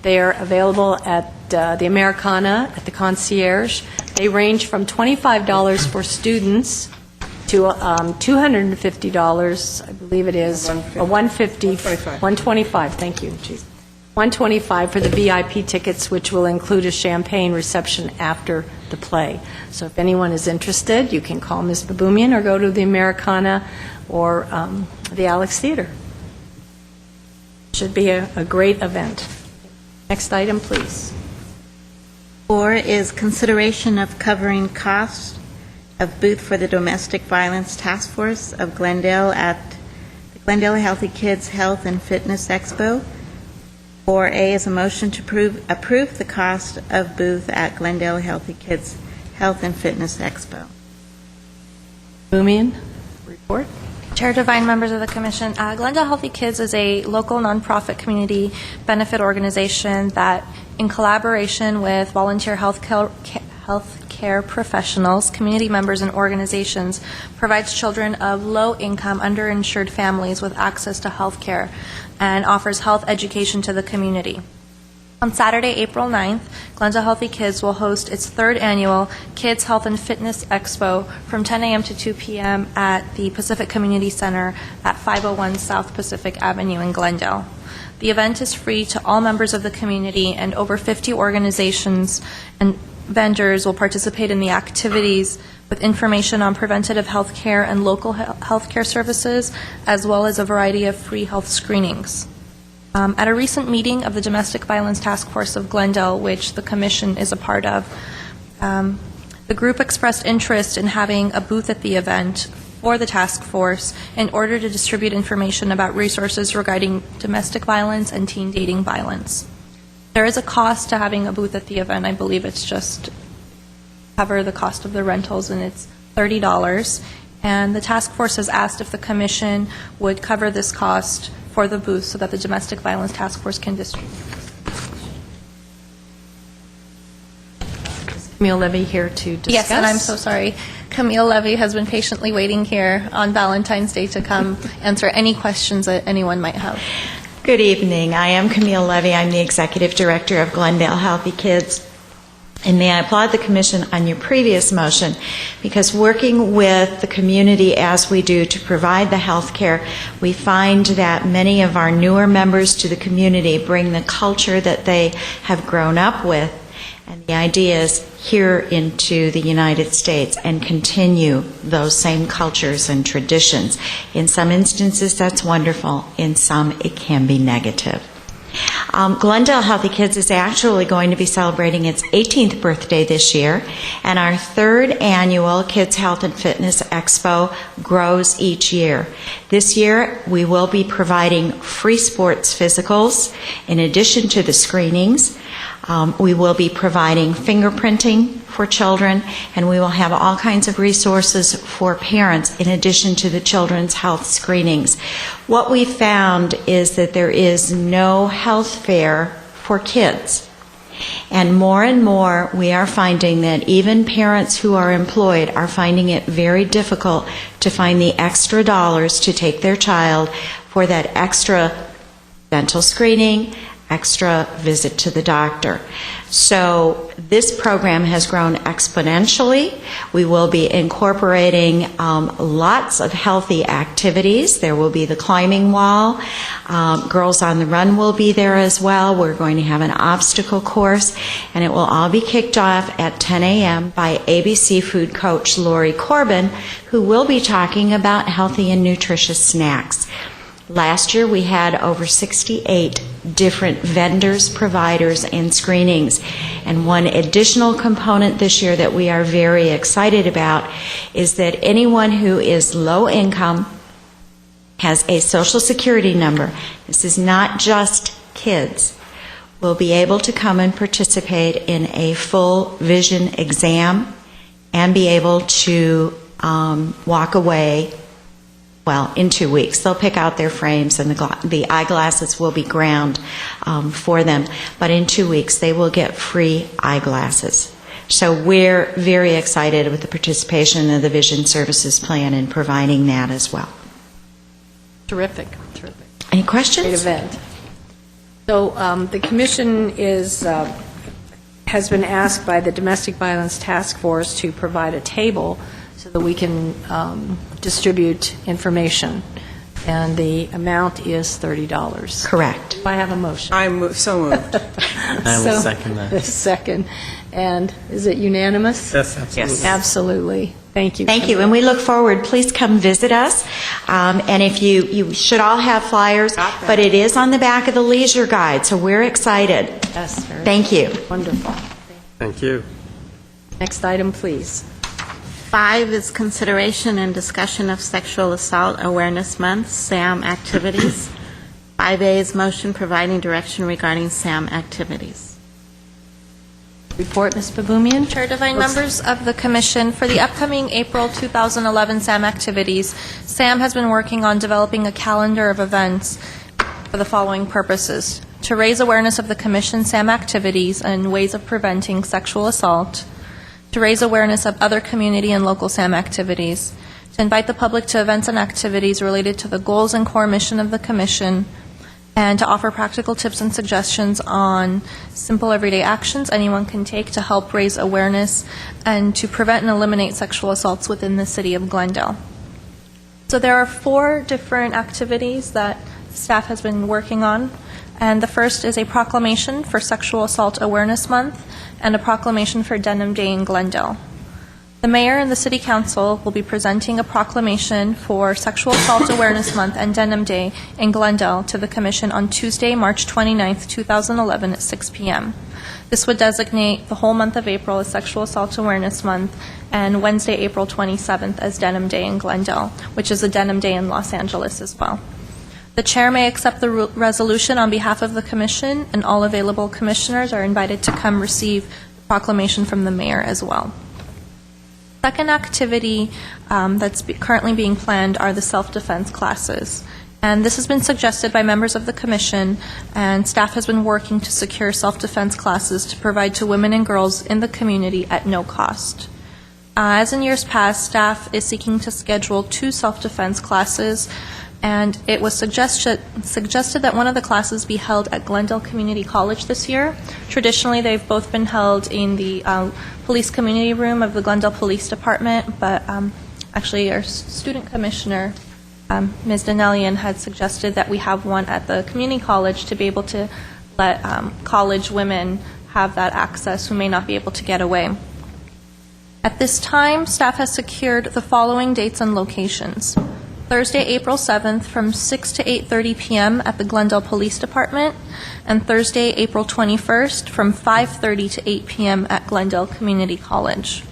They are available at the Americana, at the Concierge. They range from $25 for students to $250, I believe it is, or $125. Thank you. Jeez. $125 for the VIP tickets, which will include a champagne reception after the play. So if anyone is interested, you can call Ms. Baboumian or go to the Americana or the Alex Theater. Should be a great event. Next item, please. 4 is consideration of covering costs of booth for the Domestic Violence Task Force of Glendale at the Glendale Healthy Kids Health and Fitness Expo. 4A is a motion to approve the cost of booth at Glendale Healthy Kids Health and Fitness Expo. Baboumian, report. Chair Devine, members of the Commission, Glendale Healthy Kids is a local nonprofit community benefit organization that, in collaboration with volunteer health care professionals, community members, and organizations, provides children of low-income, underinsured families with access to health care, and offers health education to the community. On Saturday, April 9th, Glendale Healthy Kids will host its third annual Kids Health and Fitness Expo from 10 a.m. to 2 p.m. at the Pacific Community Center at 501 South Pacific Avenue in Glendale. The event is free to all members of the community, and over 50 organizations and vendors will participate in the activities with information on preventative health care and local health care services, as well as a variety of free health screenings. At a recent meeting of the Domestic Violence Task Force of Glendale, which the Commission is a part of, the group expressed interest in having a booth at the event for the task force in order to distribute information about resources regarding domestic violence and teen dating violence. There is a cost to having a booth at the event. I believe it's just cover the cost of the rentals, and it's $30. And the task force has asked if the Commission would cover this cost for the booth so that the Domestic Violence Task Force can distribute. Is Camille Levy here to discuss? Yes, and I'm so sorry. Camille Levy has been patiently waiting here on Valentine's Day to come answer any questions that anyone might have. Good evening. I am Camille Levy. I'm the Executive Director of Glendale Healthy Kids. And may I applaud the Commission on your previous motion, because working with the community as we do to provide the health care, we find that many of our newer members to the community bring the culture that they have grown up with and the ideas here into the United States and continue those same cultures and traditions. In some instances, that's wonderful. In some, it can be negative. Glendale Healthy Kids is actually going to be celebrating its 18th birthday this year, and our third annual Kids Health and Fitness Expo grows each year. This year, we will be providing free sports physicals in addition to the screenings. We will be providing fingerprinting for children, and we will have all kinds of resources for parents in addition to the children's health screenings. What we found is that there is no health fair for kids. And more we are finding that even parents who are employed are finding it very difficult to find the extra dollars to take their child for that extra dental screening, extra visit to the doctor. So this program has grown exponentially. We will be incorporating lots of healthy activities. There will be the climbing wall. Girls on the Run will be there as well. We're going to have an obstacle course, and it will all be kicked off at 10 a.m. by ABC food coach Lori Corbin, who will be talking about healthy and nutritious snacks. Last year we had over 68 different vendors, providers, and screenings. And one additional component this year that we are very excited about is that anyone who is low income, has a Social Security number, this is not just kids, will be able to come and participate in a full vision exam and be able to walk away. Well, in 2 weeks. They'll pick out their frames and the eyeglasses will be ground for them. But in 2 weeks, they will get free eyeglasses. So we're very excited with the participation of the Vision Services Plan in providing that as well. Terrific. Any questions? Great event. So the Commission has been asked by the Domestic Violence Task Force to provide a table so that we can distribute information, and the amount is $30. Correct. Do I have a motion? So moved. I will second that. Second. And is it unanimous? Yes, absolutely. Yes. Absolutely. Thank you. Thank you, and we look forward. Please come visit us. And if you should all have flyers, but it is on the back of the leisure guide, so we're excited. Yes, very Thank you. Wonderful. Thank you. Next item, please. 5 is consideration and discussion of Sexual Assault Awareness Month, SAM activities. 5A is motion providing direction regarding SAM activities. Report, Ms. Babumian. Chair, Devine, members of the Commission, for the upcoming April 2011 SAM activities, SAM has been working on developing a calendar of events for the following purposes: to raise awareness of the Commission's SAM activities and ways of preventing sexual assault, to to raise awareness of other community and local SAM activities, to invite the public to events and activities related to the goals and core mission of the Commission, and to offer practical tips and suggestions on simple everyday actions anyone can take to help raise awareness and to prevent and eliminate sexual assaults within the city of Glendale. So there are 4 different activities that staff has been working on, and the first is a proclamation for Sexual Assault Awareness Month and a proclamation for Denim Day in Glendale. The Mayor and the City Council will be presenting a proclamation for Sexual Assault Awareness Month and Denim Day in Glendale to the Commission on Tuesday, March 29th, 2011 at 6 p.m. This would designate the whole month of April as Sexual Assault Awareness Month and Wednesday, April 27th as Denim Day in Glendale, which is a Denim Day in Los Angeles as well. The Chair may accept the resolution on behalf of the Commission, and all available commissioners are invited to come receive the proclamation from the Mayor as well. Second activity that's currently being planned are the self-defense classes. And this has been suggested by members of the Commission, and staff has been working to secure self-defense classes to provide to women and girls in the community at no cost. As in years past, staff is seeking to schedule 2 self-defense classes, and it was suggested that one of the classes be held at Glendale Community College this year. Traditionally, they've both been held in the police community room of the Glendale Police Department, but actually our student commissioner, Ms. Donnellian, had suggested that we have one at the community college to be able to let college women have that access who may not be able to get away. At this time, staff has secured the following dates and locations. Thursday, April 7th from 6 to 8:30 p.m. at the Glendale Police Department, and Thursday, April 21st from 5:30 to 8 p.m. at Glendale Community College.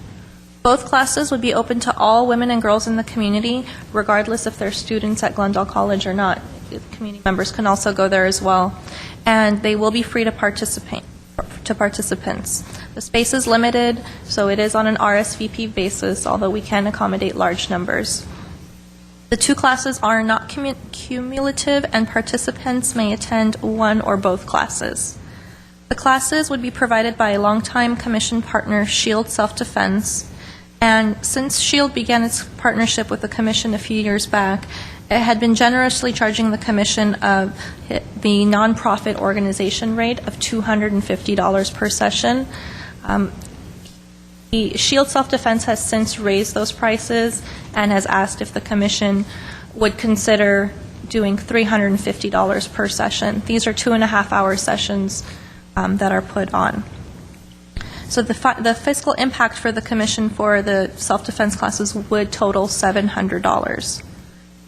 Both classes would be open to all women and girls in the community, regardless if they're students at Glendale College or not. Community members can also go there as well, and they will be free to participants. The space is limited, so it is on an RSVP basis, although we can accommodate large numbers. The 2 classes are not cumulative, and participants may attend one or both classes. The classes would be provided by a longtime Commission partner, Shield Self-Defense, and since Shield began its partnership with the Commission a few years back, it had been generously charging the Commission the nonprofit organization rate of $250 per session. The Shield Self-Defense has since raised those prices and has asked if the Commission would consider doing $350 per session. These are 2.5-hour sessions that are put on. So the fiscal impact for the Commission for the self-defense classes would total $700.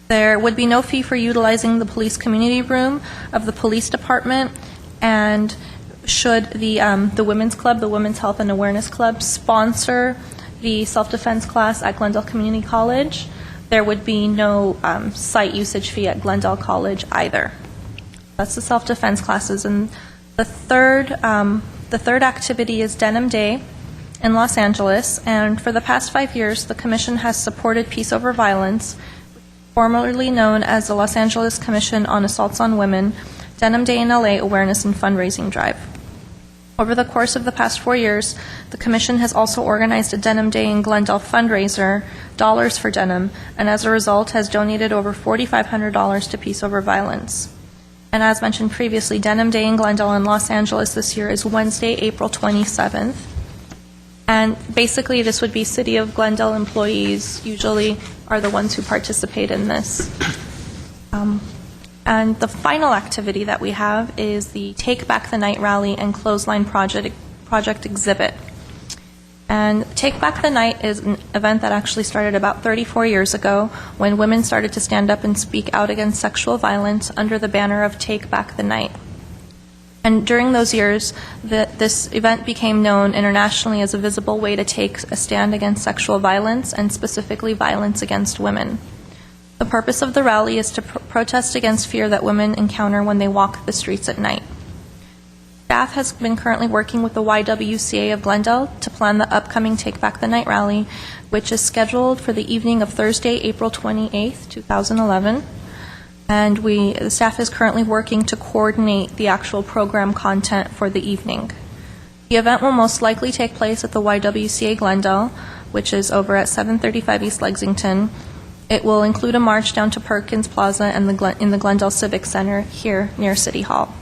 There would be no fee for utilizing the police community room of the police department, and should the Women's Club, the Women's Health and Awareness Club, sponsor the self-defense class at Glendale Community College, there would be no site usage fee at Glendale College either. That's the self-defense classes. And the third activity is Denim Day in Los Angeles, and for the past 5 years, the Commission has supported Peace Over Violence, formerly known as the Los Angeles Commission on Assaults on Women, Denim Day in LA Awareness and Fundraising Drive. Over the course of the past 4 years, the Commission has also organized a Denim Day in Glendale fundraiser, Dollars for Denim, and as a result has donated over $4,500 to Peace Over Violence. And as mentioned previously, Denim Day in Glendale in Los Angeles this year is Wednesday, April 27th. And basically this would be City of Glendale employees usually are the ones who participate in this. And the final activity that we have is the Take Back the Night Rally and Clothesline Project Exhibit. And Take Back the Night is an event that actually started about 34 years ago when women started to stand up and speak out against sexual violence under the banner of Take Back the Night. And during those years, this event became known internationally as a visible way to take a stand against sexual violence and specifically violence against women. The purpose of the rally is to protest against fear that women encounter when they walk the streets at night. Staff has been currently working with the YWCA of Glendale to plan the upcoming Take Back the Night rally, which is scheduled for the evening of Thursday, April 28th, 2011. And the staff is currently working to coordinate the actual program content for the evening. The event will most likely take place at the YWCA Glendale, which is over at 735 East Lexington. It will include a march down to Perkins Plaza and in the Glendale Civic Center here near City Hall.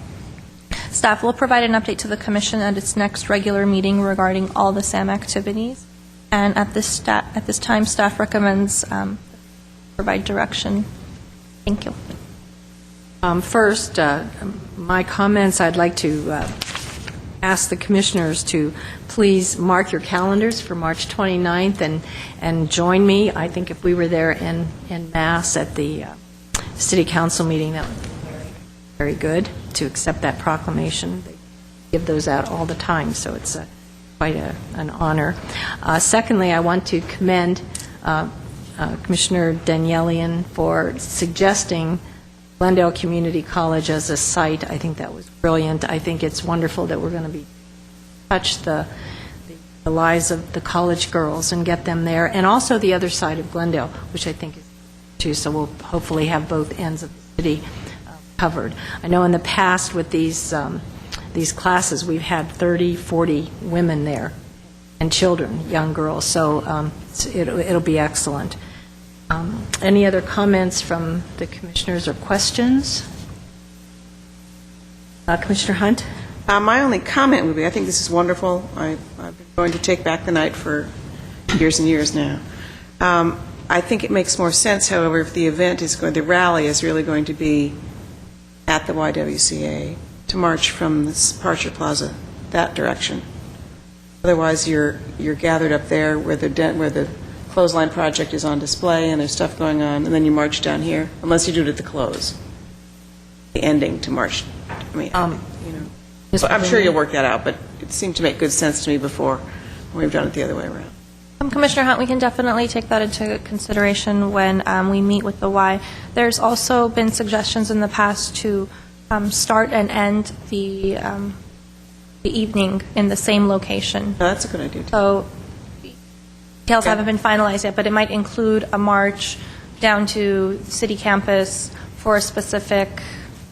Staff will provide an update to the Commission at its next regular meeting regarding all the SAM activities. And at this time, staff recommends provide direction. Thank you. First, my comments, I'd like to ask the commissioners to please mark your calendars for March 29th and join me. I think if we were there in mass at the city council meeting, that would be very, very good to accept that proclamation. They give those out all the time, so it's quite an honor. Secondly, I want to commend Commissioner Danielian for suggesting Glendale Community College as a site. I think that was brilliant. I think it's wonderful that we're going to touch the lives of the college girls and get them there, and also the other side of Glendale, which I think is too. So we'll hopefully have both ends of the city covered. I know in the past with these classes, we've had 30, 40 women there, and children, young girls. So it'll be excellent. Any other comments from the commissioners or questions? Commissioner Hunt? My only comment would be, I think this is wonderful. I've been going to Take Back the Night for years and years now. I think it makes more sense, however, if the the rally is really going to be at the YWCA, to march from the Parcher Plaza that direction. Otherwise, you're gathered up there where the clothesline project is on display and there's stuff going on, and then you march down here, unless you do it at the close, the ending to march. I mean, so I'm sure you'll work that out, but it seemed to make good sense to me before when we've done it the other way around. Commissioner Hunt, we can definitely take that into consideration when we meet with the Y. There's also been suggestions in the past to start and end the evening in the same location. Oh, that's a good idea, too. So details haven't been finalized yet, but it might include a march down to city campus for a specific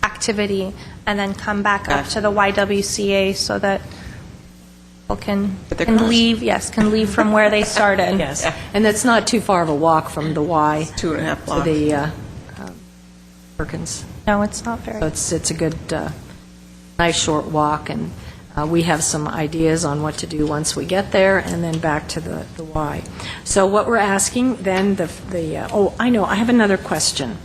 activity and then come back up to the YWCA so that people can leave from where they started. Yes, and it's not too far of a walk from the Y. It's 2.5 blocks. To the Perkins. No, it's not very. So it's a good, nice short walk, and we have some ideas on what to do once we get there, and then back to the Y. So what we're asking then, I know, I have another question.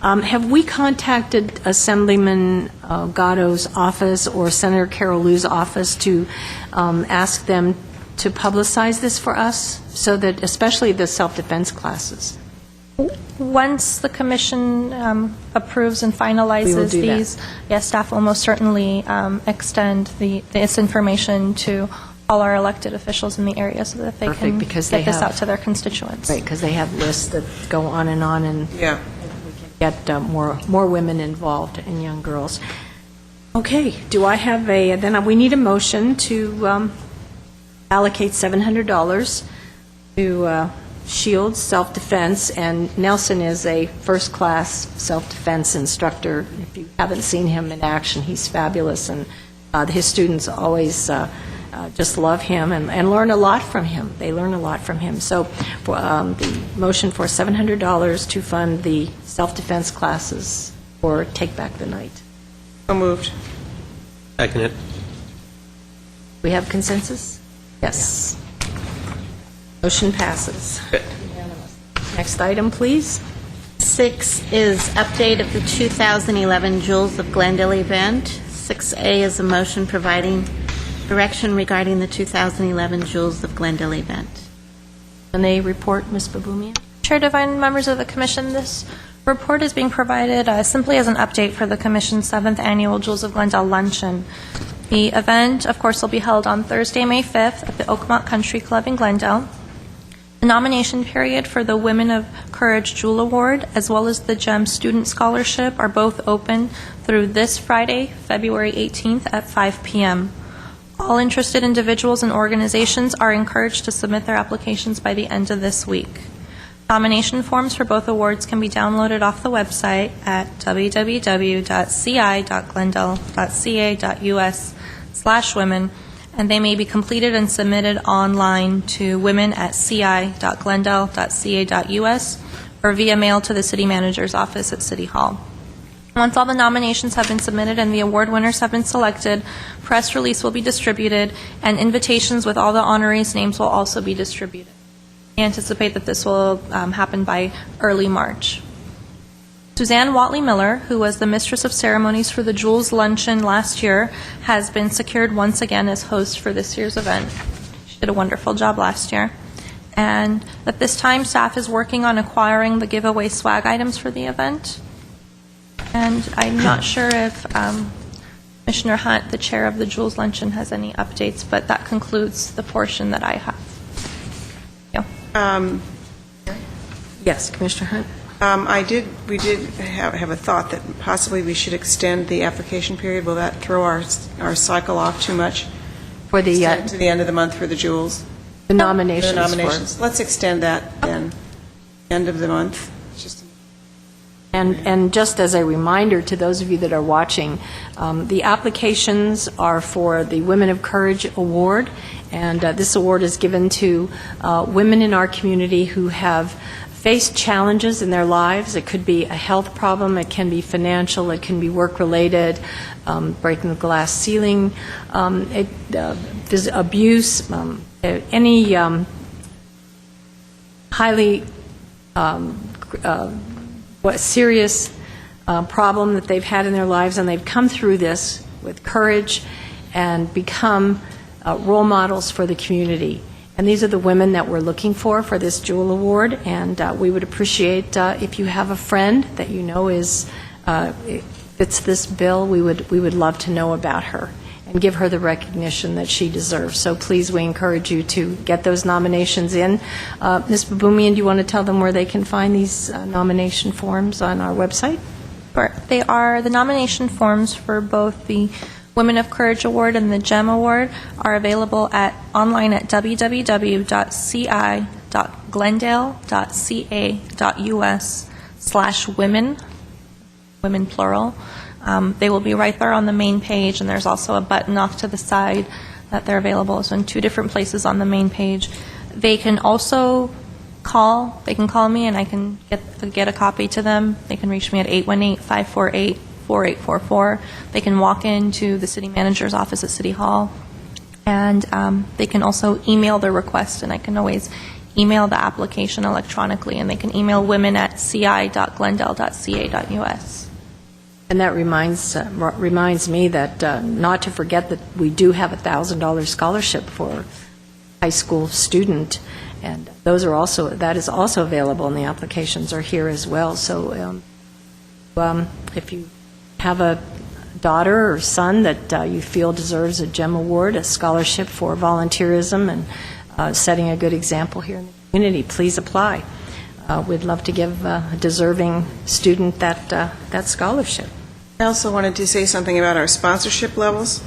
Have we contacted Assemblyman Gatto's office or Senator Carol Liu's office to ask them to publicize this for us, so that, especially the self-defense classes? Once the commission approves and finalizes these, yes, staff will most certainly extend this information to all our elected officials in the area so that they can get this out to their constituents. Right, because they have lists that go on, and we can get more women involved and young girls. Okay, do I have then we need a motion to allocate $700 to Shields Self-Defense, and Nelson is a first-class self-defense instructor. If you haven't seen him in action, he's fabulous, and his students always just love him and learn a lot from him. They learn a lot from him. So the motion for $700 to fund the self-defense classes for Take Back the Night. So moved. Second it. We have consensus? Yes. Motion passes. Next item, please. 6 is update of the 2011 Jewels of Glendale event. 6A is a motion providing direction regarding the 2011 Jewels of Glendale event. And a report, Ms. Baboumian. Chair Devine, members of the Commission, this report is being provided simply as an update for the Commission's 7th Annual Jewels of Glendale Luncheon. The event, of course, will be held on Thursday, May 5th at the Oakmont Country Club in Glendale. The nomination period for the Women of Courage Jewel Award as well as the GEM Student Scholarship are both open through this Friday, February 18th at 5 p.m. All interested individuals and organizations are encouraged to submit their applications by the end of this week. Nomination forms for both awards can be downloaded off the website at www.ci.glendale.ca.us/women, and they may be completed and submitted online to women@ci.glendale.ca.us or via mail to the city manager's office at City Hall. Once all the nominations have been submitted and the award winners have been selected, press release will be distributed, and invitations with all the honorees' names will also be distributed. I anticipate that this will happen by early March. Suzanne Watley Miller, who was the mistress of ceremonies for the Jules Luncheon last year, has been secured once again as host for this year's event. She did a wonderful job last year. And at this time, staff is working on acquiring the giveaway swag items for the event. And I'm not sure if Commissioner Hunt, the chair of the Jules Luncheon, has any updates, but that concludes the portion that I have. Yes, Commissioner Hunt. We did have a thought that possibly we should extend the application period. Will that throw our cycle off too much? For the to the end of the month for the Jules? The nominations. The nominations. Let's extend that then, end of the month. And just as a reminder to those of you that are watching, the applications are for the Women of Courage Award, and this award is given to women in our community who have faced challenges in their lives. It could be a health problem, it can be financial, it can be work-related, breaking the glass ceiling, there's abuse, any highly serious problem that they've had in their lives, and they've come through this with courage and become role models for the community. And these are the women that we're looking for this Jewel Award, and we would appreciate if you have a friend that you know fits this bill. We would love to know about her and give her the recognition that she deserves. So please, we encourage you to get those nominations in. Ms. Babumian, do you want to tell them where they can find these nomination forms on our website? Sure. They are the nomination forms for both the Women of Courage Award and the GEM Award are available online at www.ci.glendale.ca.us/women, women plural. They will be right there on the main page, and there's also a button off to the side that they're available. So in 2 different places on the main page. They can also call. They can call me, and I can get a copy to them. They can reach me at 818-548-4844. They can walk into the city manager's office at City Hall, and they can also email their request, and I can always email the application electronically, and they can email women@ci.glendale.ca.us. And that reminds me that not to forget that we do have a $1,000 scholarship for high school student, and that is also available, and the applications are here as well. So if you have a daughter or son that you feel deserves a GEM Award, a scholarship for volunteerism and setting a good example here in the community, please apply. We'd love to give a deserving student that scholarship. I also wanted to say something about our sponsorship levels.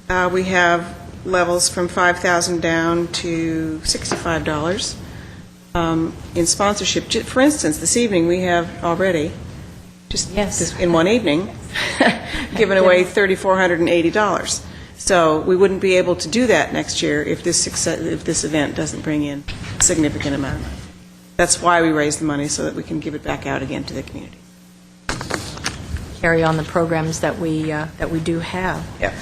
We have levels from $5,000 down to $65 in sponsorship. For instance, this evening we have already, in one evening, given away $3,480. So we wouldn't be able to do that next year if this event doesn't bring in a significant amount of money. That's why we raise the money, so that we can give it back out again to the community. Carry on the programs that we do have. Yeah.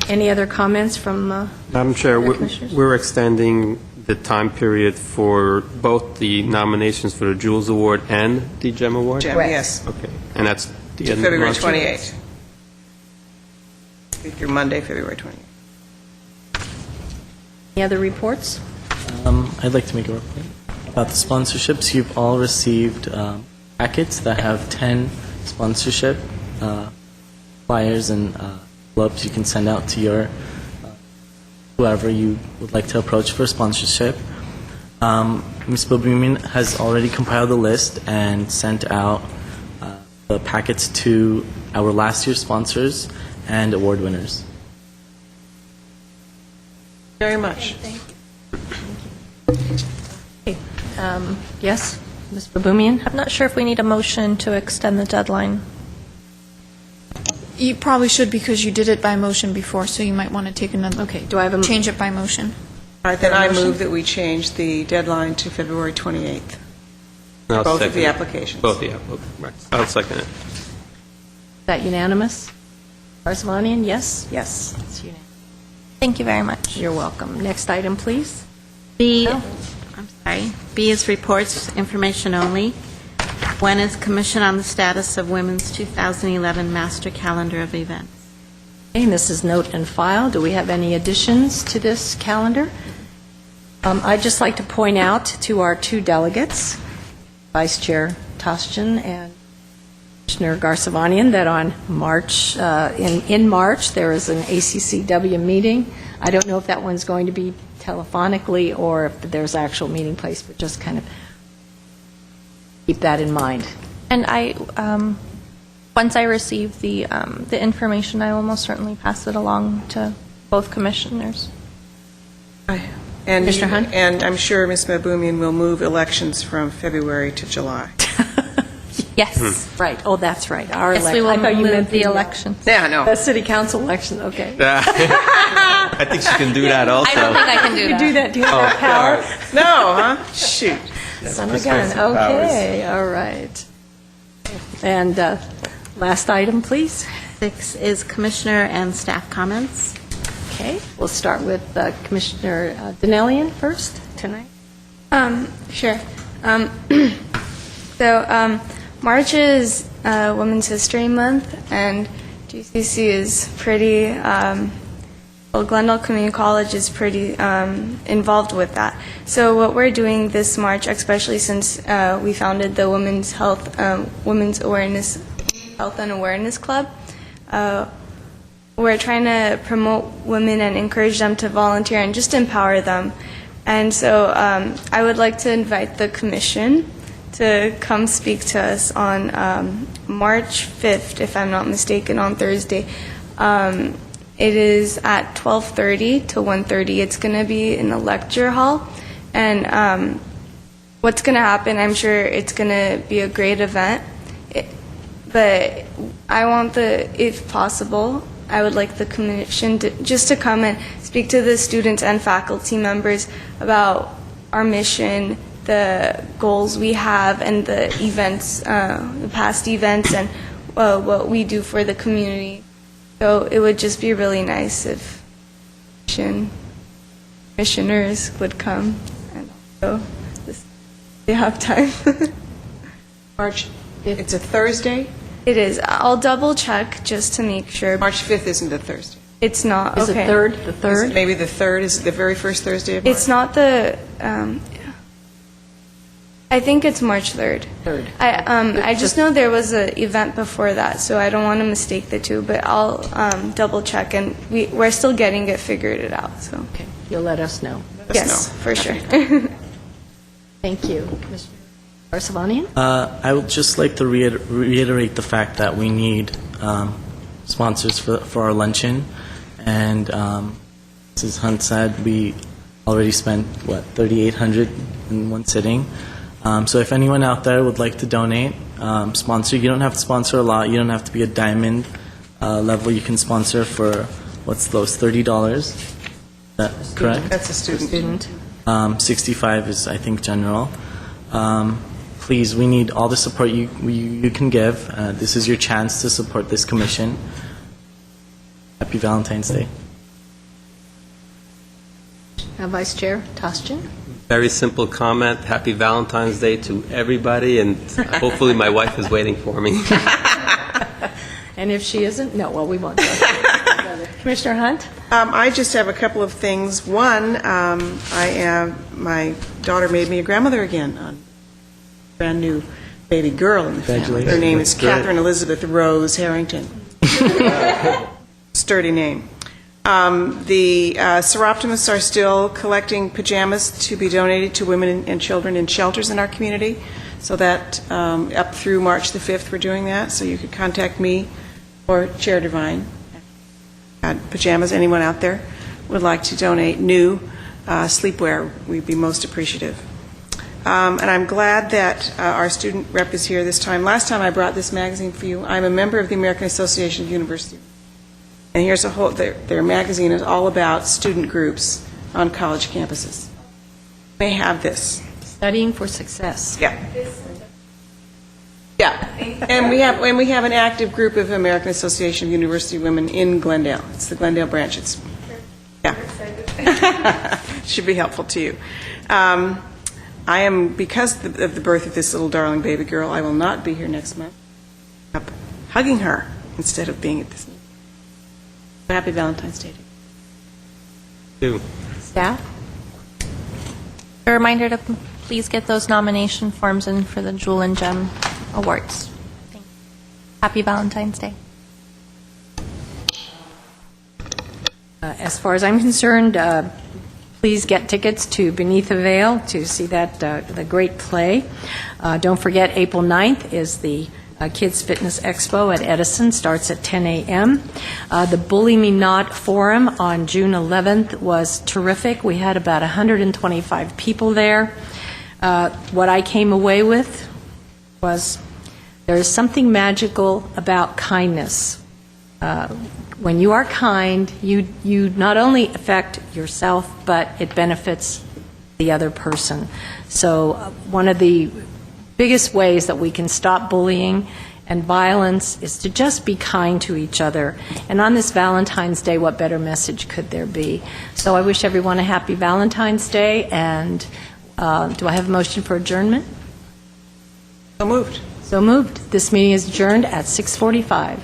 Any other comments from Madam Chair, commissioners? we're extending the time period for both the nominations for the Jules Award and the GEM Award? GEM, yes. Okay, and that's the end February of the month? 28th. Through Monday, February 28th. Any other reports? I'd like to make a report about the sponsorships. You've all received packets that have 10 sponsorship flyers and envelopes you can send out to your whoever you would like to approach for sponsorship. Ms. Babumian has already compiled the list and sent out the packets to our last year's sponsors and award winners. Very much. Thank you. Yes, Ms. Babumian? I'm not sure if we need a motion to extend the deadline. You probably should because you did it by motion before, so you might want to take another. Okay, do I have a... Change it by motion. All right, then I move that we change the deadline to February 28th. I'll Both of second the it. applications. Both the right. I'll second it. Is that unanimous? Barsavanian, yes? Yes, it's unanimous. Thank you very much. You're welcome. Next item, please. B, I'm sorry, B is reports, information only. One is Commission on the Status of Women's 2011 Master Calendar of Events. Okay, and this is note and file. Do we have any additions to this calendar? I'd just like to point out to our two delegates, Vice Chair Tostian and Commissioner Barsavanian, that on March, in March, there is an ACCW meeting. I don't know if that one's going to be telephonically or if there's actual meeting place, but just kind of keep that in mind. And once I receive the information, I will most certainly pass it along to both commissioners. And Mr. Hunt? And I'm sure Ms. Maboumian will move elections from February to July. Yes. Right. Oh, that's right. Our Yes, we will I thought you move meant the elections. Yeah, I know. The city council election, okay. I think she can do that also. I don't think I can do You that. do that, do you have that power? No, huh? Shoot. Son of a gun, okay, all right. And last item, please. 6 is Commissioner and staff comments. Okay, we'll start with Commissioner Donnellian first tonight. Sure. So, March is Women's History Month, and GCC is pretty, Glendale Community College is pretty involved with that. So what we're doing this March, especially since we founded the Women's Health and Awareness Club, we're trying to promote women and encourage them to volunteer and just empower them. And so I would like to invite the commission to come speak to us on March 5th, if I'm not mistaken, on Thursday. It is at 12:30 to 1:30. It's going to be in the lecture hall. And what's going to happen, I'm sure it's going to be a great event. But I want if possible, I would like the commission just to come and speak to the students and faculty members about our mission, the goals we have, and the events, the past events, and what we do for the community. So it would just be really nice if commissioners would come, and also they have time. March, it's a Thursday? It is. I'll double check just to make sure. March 5th isn't a Thursday. It's not. Is okay. it third? The third? Is it maybe the 3rd? Is it the very first Thursday of March? It's not the. I think it's March 3rd. I just know there was an event before that, so I don't want to mistake the two. But I'll double check, and we're still getting it figured out. So Okay, you'll let us know. yes, for sure. Thank you. Commissioner Barsavanian? I would just like to reiterate the fact that we need sponsors for our luncheon. And as Hunt said, we already spent, $3,800 in one sitting. So if anyone out there would like to donate, sponsor. You don't have to sponsor a lot. You don't have to be a diamond level. You can sponsor for, what's the lowest, $30? Is that correct? That's a student. 65 is, I think, general. Please, we need all the support you can give. This is your chance to support this commission. Happy Valentine's Day. Vice Chair Tostian? Very simple comment. Happy Valentine's Day to everybody, and hopefully my wife is waiting for me. And if she isn't, no, well, we won't. Commissioner Hunt? I just have a couple of things. One, my daughter made me a grandmother again, a brand new baby girl in the family. Her name is Catherine Elizabeth Rose Harrington. Sturdy name. The Seroptimists are still collecting pajamas to be donated to women and children in shelters in our community. So that up through March the 5th, we're doing that. So you could contact me or Chair Devine. Pajamas, anyone out there would like to donate new sleepwear, we'd be most appreciative. And I'm glad that our student rep is here this time. Last time I brought this magazine for you. I'm a member of the American Association of Universities. And here's a whole, their magazine is all about student groups on college campuses. They have this. Studying for Success. Yeah. Yeah. And we have an active group of American Association of University Women in Glendale. It's the Glendale branch. It's, yeah. Should be helpful to you. I am, because of the birth of this little darling baby girl, I will not be here next month. I'm hugging her instead of being at this meeting. Happy Valentine's Day. Staff? A reminder to please get those nomination forms in for the Jewel and Gem Awards. Thank you. Happy Valentine's Day. As far as I'm concerned, please get tickets to Beneath the Veil to see that the great play. Don't forget, April 9th is the Kids Fitness Expo at Edison. Starts at 10 a.m. The Bully Me Not Forum on June 11th was terrific. We had about 125 people there. What I came away with was there is something magical about kindness. When you are kind, you not only affect yourself, but it benefits the other person. So one of the biggest ways that we can stop bullying and violence is to just be kind to each other. And on this Valentine's Day, what better message could there be? So I wish everyone a happy Valentine's Day, and do I have a motion for adjournment? So moved. So moved. This meeting is adjourned at 6:45.